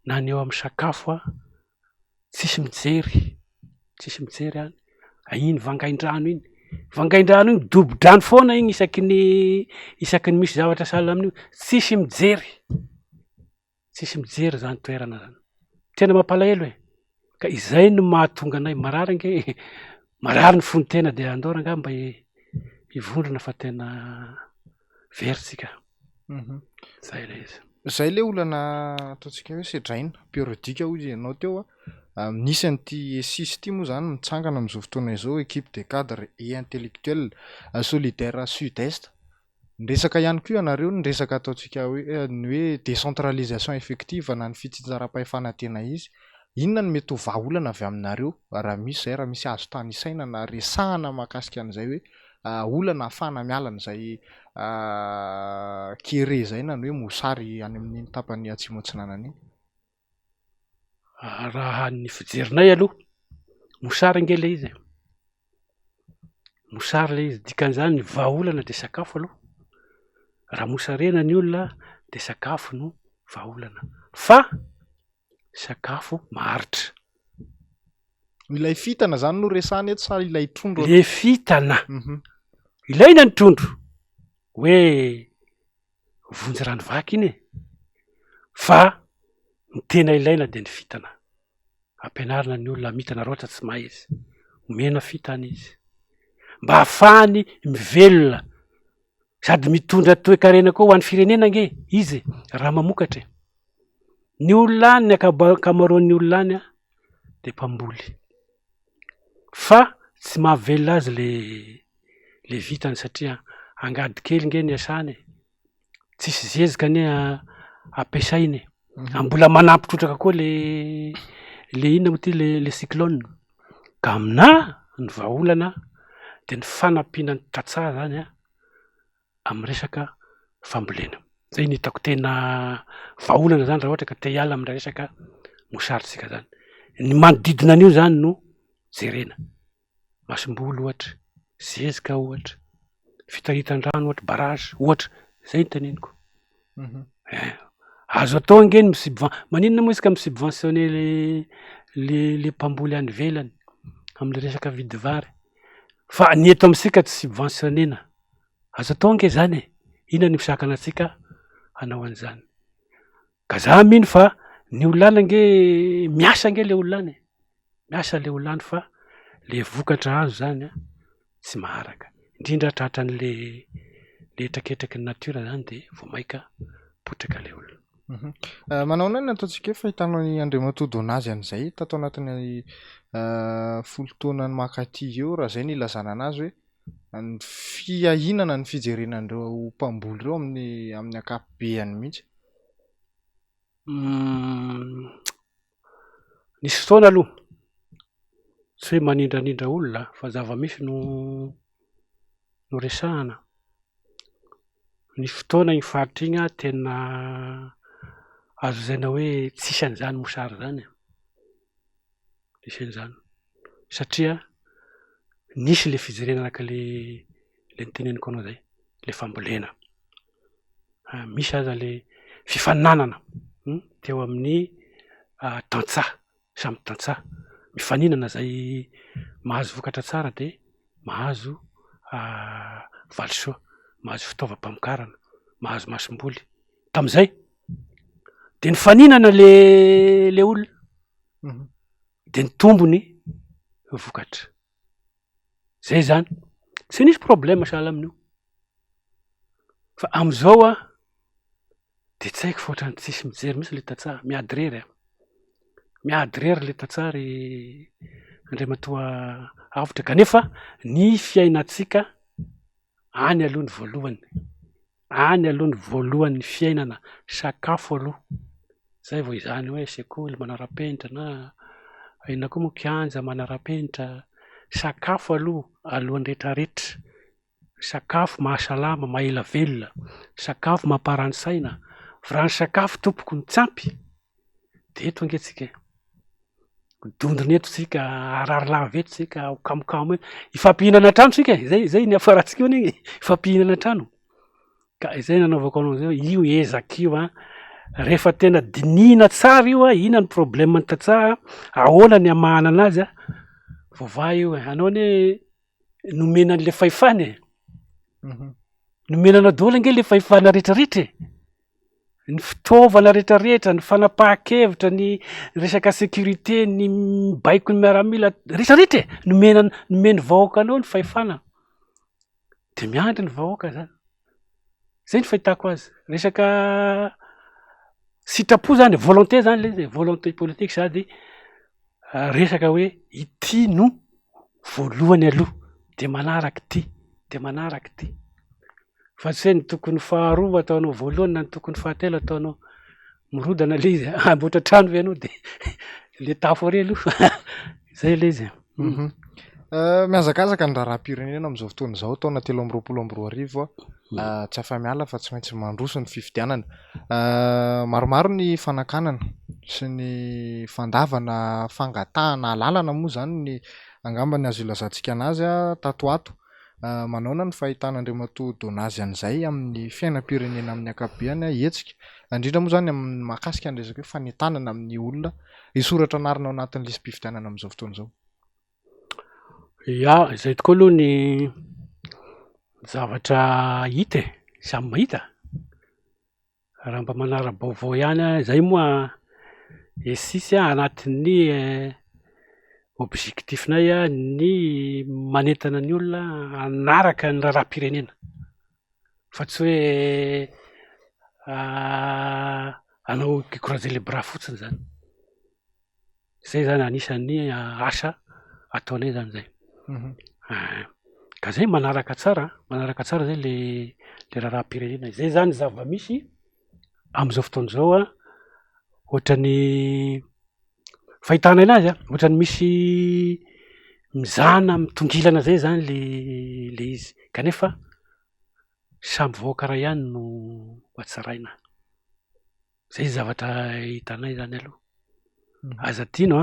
na ny eo amin'ny sakafo tsisy mijery any iny vangaindrano iny dobo-drano foana igny isaky ny misy zavatra sahala amin'io tsisy mijery zany toerana zany tena mampalahelo ka izay no mahatonga anay marary ny fontena de andao angamba hivondrona fa tena veritsika. Zay le izy. Zay le olana ataontsika hoe sedraina periodika hozy ianao teo nisy an'ity E6 ity moa zany mitsangana amin'izao fotoana izao équipe de cadre et intellectuel solidaire sud-est. Resaka ihany koa ianareo ny resaka ataontsika ny hoe décentralisation effective na ny fitsinjaram-pahefana tena izy. Inona no mety ho vahaolana avy aminareo raha misy azo tany isaina na resahana mahakasika an'izay hoe olana ahafahana miala n'izay kere zay na ny hoe mosary any amin'ny tapany Atsimo Atsinanana iny? Raha ny fijerinay aloha mosary nge le izy mosary le izy dikan'izany ny vahaolana de sakafo aloha raha mosarena ny olona de sakafo no vahaolana fa sakafo maharitra. Ilay fitana zany no resahana eto sa ilay trondro? Le fitana ilaina ny trondro hoe vonjy rano vaky iny fa ny tena ilaina de ny fitana ampianarina ny olona mitana roatra tsy mahay izy omena fitana izy mba hahafahany mivelona sady mitondra toe-karena koa ho an'ny firenena nge izy raha mamokatra ny olona any ny akamaroan'ny olona any de mpamboly fa tsy mahavelona azy le vitany satria angady kely nge ny asany tsisy zezika ane ampiasainy mbola manampitrotraka koa le inona moa ty le cyclone ka amina ny vahaolana de ny fanampiana ny tantsaha zany amin'ny resaka fambolena. Zay ny hitako tena vahaolana zany raha ohatra ka te hiala amin'ny resaka mosaritsika zany ny manodidina an'io zany no jerena masom-boly ohatra zezika ohatra fitaritan-drano ohatra barrage ohatra zay ny teneniko. Azo atao nge ny maninona moa isika misubventionne le mpamboly any ivelany am'le resaka vidy vary fa ny eto amitsika tsy subventionnena azo atao nge zany inona ny fisakana atsika hanao an'izany ka za mino fa ny olana nge miasa nge le olany miasa le olany fa le vokatra azo zany tsy maharaka indrindra tratra an'le traketraky ny natiora zany de vao maika potraka le olona. Manao anay ny ataontsika hoe fahitanao ny Andriamatodo anazy an'izay tato anatin'ny folo taonany makaty eo raha zay ny ilazana anazy hoe ny fiahinana ny fijerenandreo mpamboly reo amin'ny akapobeany mihitsy. Nisy fotoana aloha tsy hoe manindranindra olona fa zava-misy no resahana nisy fotoana iny faritra igny tena azo zaina hoe tsisy an'izany mosary zany tsisy an'izany satria nisy le fijerenana araka le niteneniko anao zay le fambolena misy aza le fifaninanana teo amin'ny tantsaha samy tantsaha mifaninana zay mahazo vokatra tsara de mahazo valisoa mahazo fitaovam-pamokarana mahazo masom-boly tam'izay de ny faninana le olona de ny tombony vokatra zay zany tsy nisy problema sahala amin'io fa am'izao de tsy haiko fa ohatrany tsisy mijery mihitsy le tantsaha miady rery le tantsaha andriamatoa avotra kanefa ny fiainatsika any aloha ny voalohany, any aloha ny voalohany ny fiainana sakafo aloha zay vao izany hoe sekoly manara-penitra na inona koa moa kianja manara-penitra, sakafo aloha alohan'ny rehetrarehetra, sakafo mahasalama mahaela velona, sakafo mamparani-saina, vrany sakafo tompoko ny tsampy de eto ange tsika dondona eto tsika ararilava eto tsika okamokamo eto ifampihinana trano tsika zay ny afaratsika io iny ifampihinana trano ka izay nanaovako anao zay io ezaka io rehefa tena dinihina tsara io ina ny problème ny tatsaha ahoana ny amahana anazy vova io anao ane nomena an'le fahefany nomena anao daholo ange le fahefana rehetrarehetra ny fitaovana rehetrarehetra ny fanapahan-kevitra ny resaka sécurité ny baiko ny miaramila rehetrarehetra nomeny vahoaka anao ny fahefana de miandry ny vahoaka zany zay ny fahitako azy resaka sitrapo zany volonté zany le izy volonté politique sady resaka hoe ity no voalohany aloha de manaraky ty de manaraky ty fa tsy hoe ny tokony faharoa ataonao voalohany na ny tokony fahatelo ataonao mirodana le izy amboatra trano ve anao de le tafo are aloha zay le izy mihazakazaka ny raharam-pirenena am'izao fotoana izao taona 2024 tsy afa-miala fa tsy maintsy mandroso ny fifidianana maromaro ny fanakanana sy ny fandavana fangatahana lalana moa zany ny angambany azo ilazantsika anazy tato ato manaona ny fahitan'Andriamatoa Donazy an'izay amin'ny fiainam-pirenena amin'ny akabiany hetsika indrindra moa zany amin'ny mahakasika ny resaka hoe fanentanana amin'ny olona isoratra anarina ao anatin'ny lisam-pifidianana amin'izao fotoana izao. Ya zay tokoa aloha ny zavatra hita samy mahita raha mba manara-baovao ihany zay moa esisy anatin'ny objectifnay ny manentana ny olona anaraka ny raharam-pirenena fa tsy hoe anao écraser les bras fotsiny zany zay zany anisan'ny asa ataonay zany zay ka zay manaraka tsara zay le raharam-pirenena zay zany zava-misy am'izao fotoana izao ohatrany fahitana anazy ohatrany misy mizana mitongilana zay zany le izy kanefa samby voakara ihany no atsaraina zay zavatra hitanay zany aloha azadino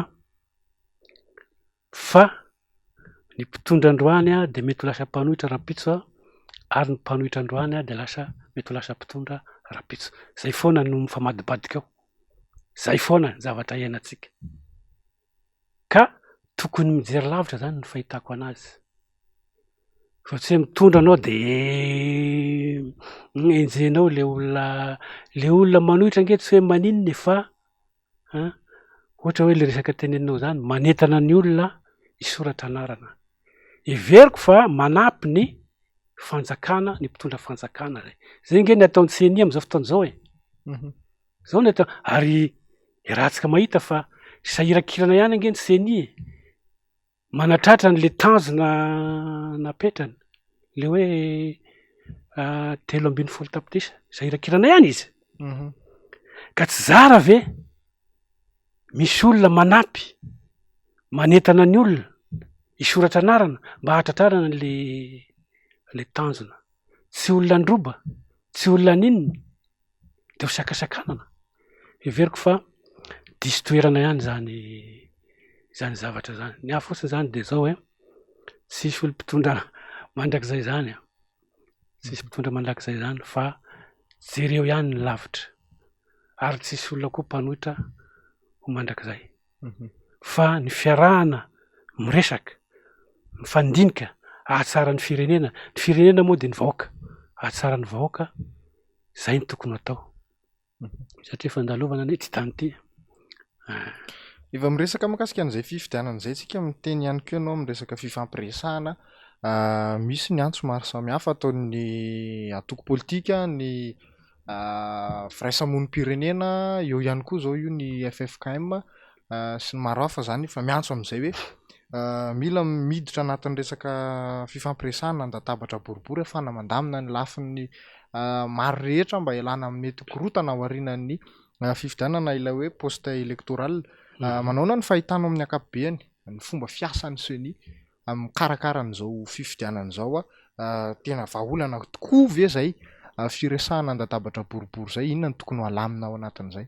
fa ny mpitondra androany de mety ho lasa mpanohitra rapitso ary ny mpanohitra androany de lasa mety ho lasa mpitondra rapitso zay foana no mifamadibadika ao zay foana zavatra iainatsika ka tokony mijery lavitra zany ny fahitako anazy fa tsy hoe mitondra anao de enjenao le olona manohitra ange tsy hoe maninona fa ohatra hoe le resaka teneninao zany manentana ny olona isoratra anarana everiko fa manampy ny fanjakana ny mpitondra fanjakana zay nge ny ataon'ny CENI am'izao fotoana izao zao ny atao ary rahantsika mahita fa sahiran-kirana ihany ange ny CENI manatratra n'le tanjona napetrany le hoe 3.0 tapitrisa sahiran-kirana ihany izy ka tsy zara ve misy olona manampy manentana ny olona isoratra anarana mba hahatratrarana le tanjona tsy olona androba tsy olona ninona de ho sakasakanana everiko fa diso toerana ihany zany zavatra zany ny hafa fotsiny zany de zao hoe tsisy olo mpitondra mandrakizay zany tsisy mpitondra mandrakizay zany fa jereo ihany ny lavitra ary tsisy olona koa mpanohitra ho mandrakizay fa ny fiarahana miresaka mifandinika ahatsara ny firenena moa de ny vahoaka ahatsara ny vahoaka zay ny tokony atao satria fandalovana ny ty tany ty efa miresaka mahakasika an'izay fifidianana izay tsika miteny ihany koa ianao miresaka fifampiresahana misy ny antso maro samihafa ataon'ny atoko politika ny firaisamonim-pirenena eo ihany koa zao io ny FFKM sy ny maro hafa zany fa miantso am'izay hoe mila miditra anatin'ny resaka fifampiresana andatabatra boribory afahana mandamina ny lafin'ny maro rehetra mba ialana amin'ny mety korotana ao aorianan'ny fifidianana ilay hoe poste électoral. Manaona ny fahitana amin'ny akapobeany ny fomba fiasan'ny seni amin'ny karakaran'izao fifidianana izao tena vahaolana tokoa ve zay firesahana andatabatra boribory zay, inona ny tokony ho alamina ao anatin'izay?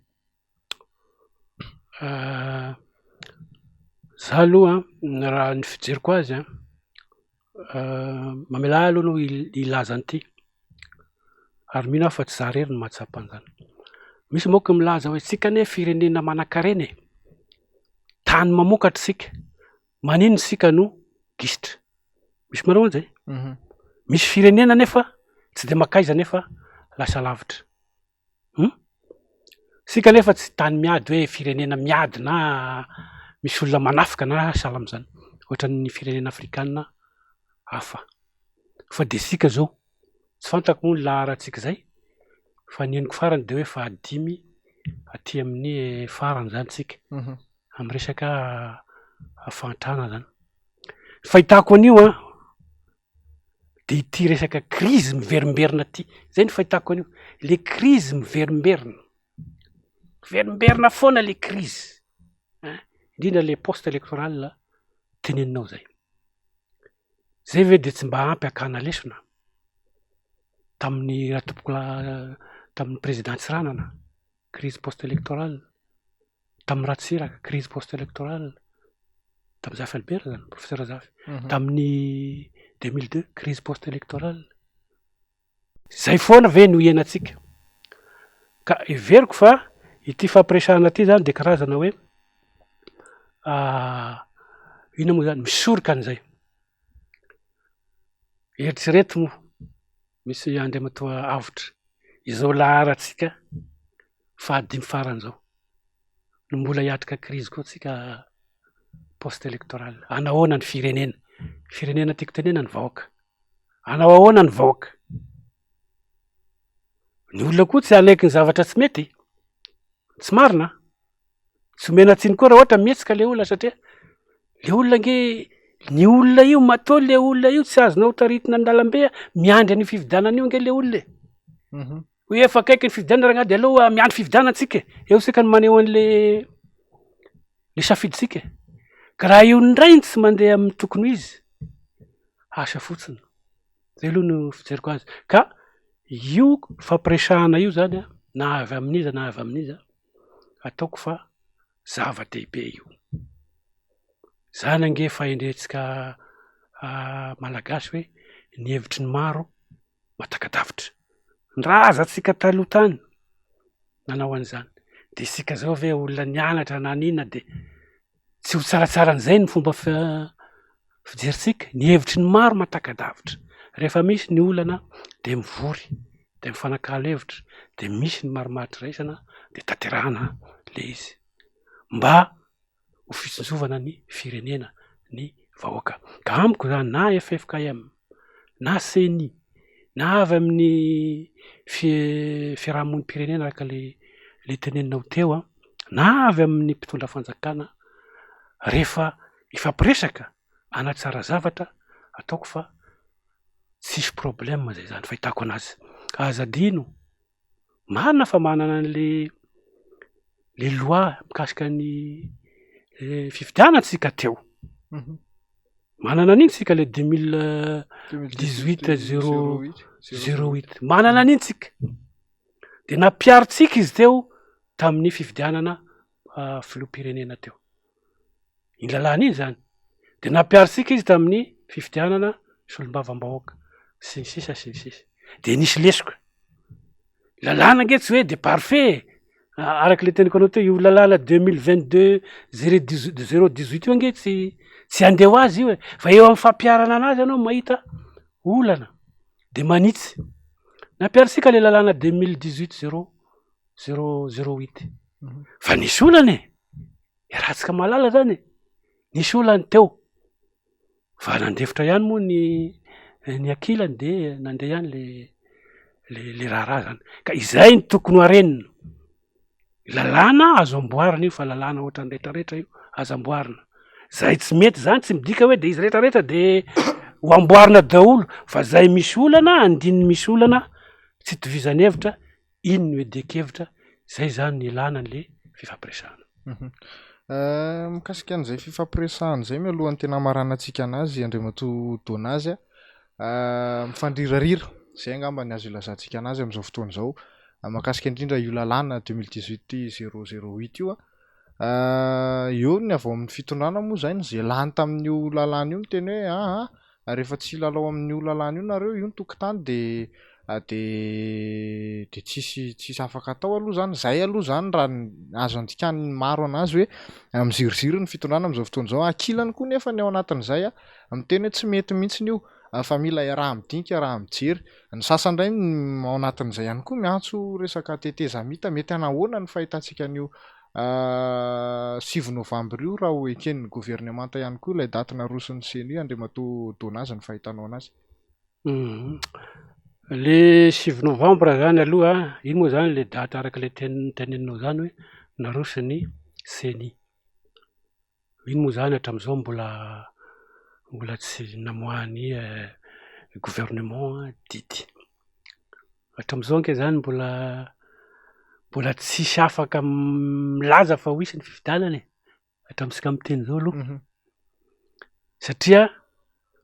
Za aloha raha ny fijeriko azy mamela aloha no ilaza an'ity ary mino aho fa tsy za rery ny mahatsapa an'izany. Misy moa ka milaza hoe tsika ane firenena manan-karena tany mamokatra sika, manino sika no gisitra. Misy manao an'izay. Misy firenena nefa tsy de makaiza nefa lasa lavitra. Sika nefa tsy tany miady hoe firenena miady na misy olona manafika na sahala am'izany ohatran'ny firenena afrikanina hafa. Fa de sika zao tsy fantako moa ny laharatsika zay fa ny henoko farany de hoe fa 5 aty amin'ny farany zany tsika am'resaka ahafantrana zany. Fahitako an'io de ity resaka krizy miverimberina ty zay ny fahitako an'io, le krizy miverimberina foana le krizy indrindra le poste électoral teneninao zay. Zay ve de tsy mba ampy akana lesona tamin'ny tamin'ny président Tsiranana crise poste électoral, tamin'ny Ratsiraka crise poste électoral, tamin'ny Zafy Albert zany professeur Zafy, tamin'ny 2002 crise poste électoral. Zay foana ve no ienantsika ka everiko fa ity fampiresahana ty zany de karazana hoe ina moa zany misoroka an'izay. Eritrereto moa misy andriamatoa avotra izao laharatsika 5 farany zao no mbola hiatrika krizy koa tsika poste électoral. Anao ahoana ny firenena tiako tenena ny vahoaka, anao ahoana ny vahoaka? Ny olona koa tsy alaiky ny zavatra tsy mety, tsy marina, tsy omena tsiny koa raha ohatra mihetsika le olona satria le olona nge ny olona io matao le olona io tsy azonao taritina an-dalambe miandry ny fifidianana io nge le olona hoe efa akaiky ny fifidianana raha de aloha miandry fifidianantsika eo sika ny maneho an'le safiditsika. Ka raha io ndray tsy mandeha amin'ny tokony izy asa fotsiny. Zay aloha no fijeriko azy. Ka io fampiresahana io zany na avy amin'iza ataoko fa zava-dehibe io. Zany ange fahendrentsika malagasy hoe ny hevitry ny maro matakadavitra. Ndrazatsika taloha tany nanao an'izany de sika zao ve olona nianatra na ninona de tsy ho tsaratsara an'izay ny fomba fijeritsika. Ny hevitry ny maro matakadavitra. Rehefa misy ny olana de mivory de mifanakalo hevitra de misy ny marimaritra raisana de tanterahana le izy mba ho fitsinjovana ny firenena ny vahoaka. Ka amiko zany na FFKM na CENI na avy amin'ny fiarahamonim-pirenena araka le teneninao teo na avy amin'ny mpitondra fanjakana rehefa ifampiresaka anatsara zavatra ataoko fa tsisy problème zay zany fahitako anazy. Azadino marina fa manana an'le loi mikasika ny fifidianatsika teo. Manana an'iny tsika le 2018-008 manana an'iny tsika de nampiaritsika izy teo tamin'ny fifidianana filoham-pirenena teo. Iny lalàna iny zany de nampiaritsika izy tamin'ny fifidianana solombavam-bahoaka sy ny sisa. De nisy lesoka lalàna nge tsy hoe de parfait araky le teniko anao teo io lalàna 2022-018 io nge tsy andeha ho azy io fa eo amin'ny fampiarana anazy anao mahita olana de manitsy. Nampiaritsika le lalàna 2018-008 fa nisy olana rahatsika malala zany nisy olany teo fa nandefitra ihany moa ny ankilany de nandeha ihany le raharaha zany. Ka izay ny tokony harenina. Lalàna azo amboarina io fa lalàna ohatran'ny rehetrarehetra io azo amboarina. zay tsy mety zany tsy midika hoe de izy rehetrarehetra de ho amboarina daholo fa zay misy olana andininy misy olana tsy tovizan'hevitra iny no edekevitra zay zany ny ilana an'le fifampiresahana. Mikasika an'izay fifampiresahana zay mialohan'ny tena maranantsika anazy Andriamatoa Donazy mifandrirarira zay angamba ny azo ilazantsika anazy amin'izao fotoana izao mahakasika indrindra io lalàna 2018-008 io eo ny avy ao amin'ny fitondrana moa zany zay lany tamin'io lalàna io miteny hoe rehefa tsy lalao amin'io lalàna io nareo io ny tokotany de tsisy afaka atao aloha zany zay aloha zany raha azo andikany maro anazy hoe miziriziry ny fitondrana amin'izao fotoana izao ankilany koa nefa ny ao anatin'izay miteny hoe tsy mety mihitsy io fa mila raha midinika raha mijery ny sasandray ao anatin'izay ihany koa miantso resaka tetezamita mety anahoana ny fahitantsika an'io 6 novambra io raha ho eken'ny gouvernemanta ihany koa ilay daty naroson'ny CNI Andriamatoa Donazy ny fahitanao anazy. Le 6 novambra zany aloha iny moa zany le daty araka le teneninao zany hoe naroson'ny CNI. Iny moa zany hatramin'izao mbola tsy namoahany gouvernement didy. Hatramin'izao anke zany mbola tsisy afaka milaza fa ho hisy ny fifidianana hatramintsika miteny zao aloha satria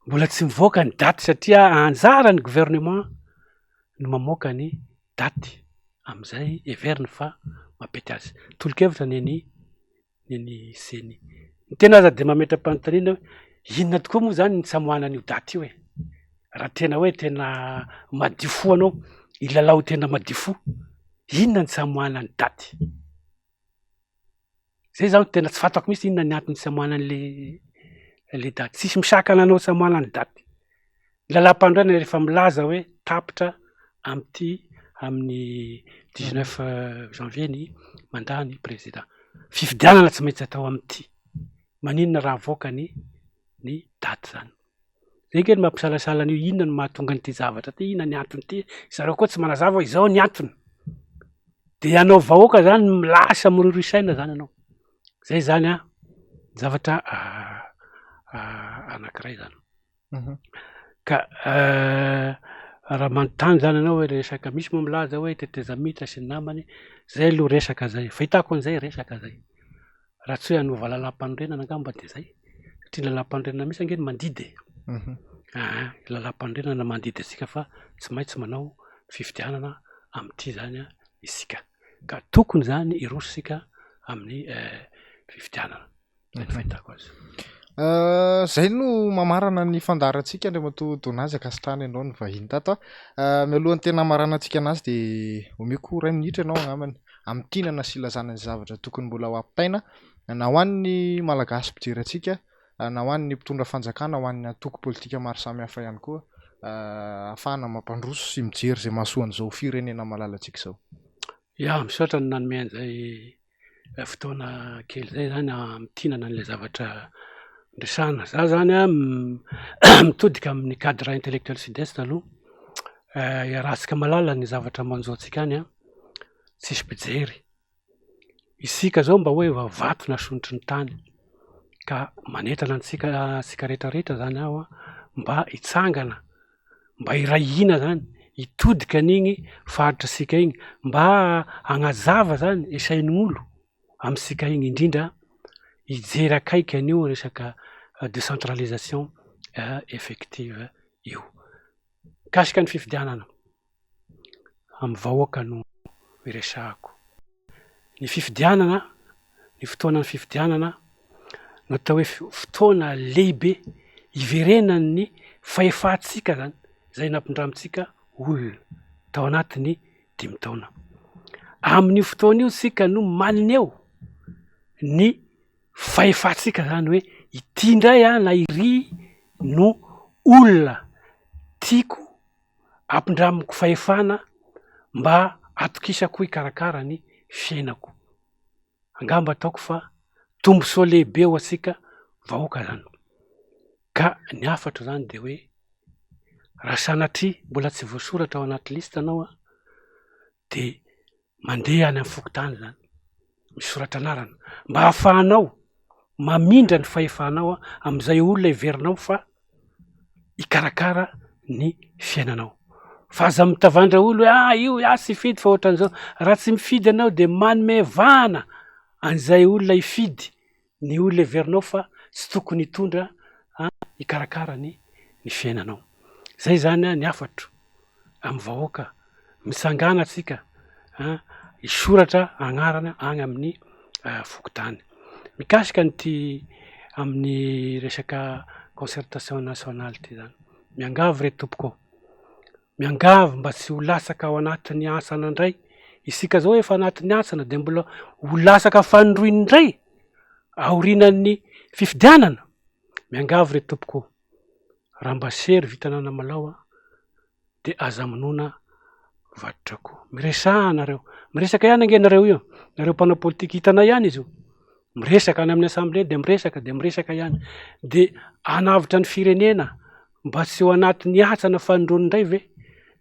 mbola tsy mivoaka ny daty satria anjara ny gouvernement no mamoaka ny daty am'izay everiny fa mampety azy tolokevitra neny CNI. Ny tena aza de mametra-panontaniana hoe inona tokoa moa zany ny tsamoana an'io daty io raha tena hoe tena madio fo anao ilalao tena madio fo inona ny tsamoana ny daty zay zaho tena tsy fantako mihitsy inona ny antony tsamoana an'le daty tsisy misakana anao tsamoana ny daty lalam-pandroana rehefa milaza hoe tapitra amin'ny 19 janvier ny mandat ny président fifidianana tsy maintsy atao amin'ity maninona raha voaka ny daty zany zay kely mampisalasala an'io inona no mahatonga nyity zavatra ty inona ny antony ty zareo koa tsy manazava hoe izao ny antony de anao vahoaka zany milasa mirorisaina zany anao zay zany zavatra anankiray zany ka raha manontany zany anao hoe resaka misy moa milaza hoe tetezamita sy ny namany zay aloha resaka zay fahitako an'izay resaka zay raha tsy hoe hanova lalam-panorenana angamba de zay satria lalam-panorenana misy angeny mandidy lalam-panorenana mandidy asika fa tsy maintsy manao fifidianana amin'ity zany isika ka tokony zany irosika amin'ny fifidianana zay ny fahitako azy. Zay no mamarana ny fandarantsika Andriamatoa Donazy akasitrahana ianao ny vahiny tato mialohan'ny tena maranantsika anazy de omeko 2 minitra ianao agnamany amin'tinana sy ilazana ny zavatra tokony mbola ho ampitaina na ho an'ny malagasy mpijery antsika na ho an'ny mpitondra fanjakana ho an'ny antoko politika maro samihafa ihany koa ahafahana mampandroso sy mijery zay mahasoa an'izao firenena malalantsika izao. Misaotra ny nanome an'izay fotoana kely zay zany amin'tinana an'ilay zavatra resahana za zany mitodika amin'ny cadre intellectuel sud-est aloha iarahantsika malala ny zavatra manjo antsika any tsisy mpijery isika zao mba hoe vavatona sonotry ny tany ka manentana antsika rehetrarehetra zany aho mba hitsangana mba hirahina zany hitodika an'igny faritrasika igny mba hagnazava zany esain'olo amitsika igny indrindra hijery akaiky an'io resaka décentralisation effective io kasika ny fifidianana amin'ny vahoaka no iresahako ny fifidianana ny fotoana ny fifidianana no atao hoe fotoana lehibe iverenany fahefatsika zany zay nampindramitsika olona tao anatiny 5 taona amin'io fotoana io sika no malineo ny fahefatsika zany hoe ity ndray na iry no olona tiako ampindramiko fahefana mba atokisako hikarakara ny fiainako angamba ataoko fa tombosoa lehibe ho asika vahoaka zany ka ny afatra zany de hoe raha sanatria mbola tsy voasoratra ao anaty lista anao de mandeha any amin'ny fokotany zany misoratra anarana mba hahafahanao mamindra ny fahefanao amin'izay olona iverinao fa hikarakara ny fiainanao. Fa aza mitavandra olo hoe io sy hifidy fa ohatran'izao, raha tsy mifidy anao de manome vahana an'izay olona hifidy ny olona iverinao fa tsy tokony hitondra hikarakara ny fiainanao. Zay zany ny afatro amin'ny vahoaka misangana atsika hisoratra agnarana agny amin'ny fokontany. Mikasika nyty amin'ny resaka concertation nationale ty zany, miangavy re tompoko, miangavy mba tsy ho lasaka ao anatin'ny asana indray. Isika zao efa anatin'ny asana de mbola ho lasaka fanindroiny indray aorinan'ny fifidianana. Miangavy re tompoko, raha mba sery vitanao anamalao de aza monona vaditrako. Miresaha nareo, miresaka ihany ange nareo io, nareo mpanao politika hitanay ihany izy io, miresaka any amin'ny assemblée de miresaka ihany, de hanavitra ny firenena mba tsy ho anatin'ny asana fanindrony indray ve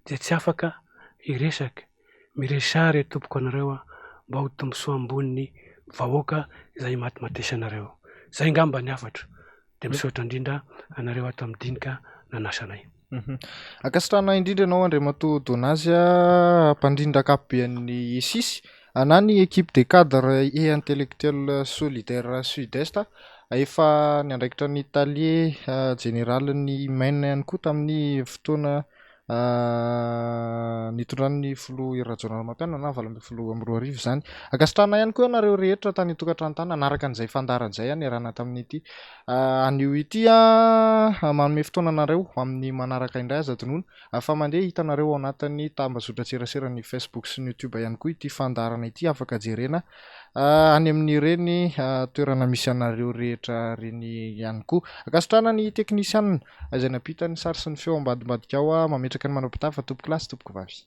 de tsy afaka hiresaka. Miresaha re tompoko anareo mba ho tombosoa ambonin'ny vahoaka izay matimatesa anareo. Zay ngamba ny afatro, de misaotra indrindra anareo ato amin'ny dinika nanasanay. Ankasitrana indrindra ianao Andriamatoa Donazy, mpandrindra ankapobeny ESIS na ny équipe de cadre et intellectuel solidaire Sud-Est efa niandraikitra ny talier général-ny Maine ihany koa tamin'ny fotoana nitondran'ny filoha Rajaonareo Mampianana na 2024 zany. Ankasitrana ihany koa nareo rehetra tany tokantrano tany nanaraka an'izay fandaran'izay niarahana tamin'ity anio ity manome fotoana anareo amin'ny manaraka indray aza tonoana fa mandeha hitanareo ao anatin'ny tambazotra tserasera ny Facebook sy ny YouTube ihany koa ity fandarana ity afaka jerena any amin'ireny toerana misy anareo rehetra reny ihany koa. Ankasitrana ny teknisianina izay nampita ny sary sy ny feo ambadimbadika ao mametraka ny manao-pitafa tompoko lasy tompoko vavy.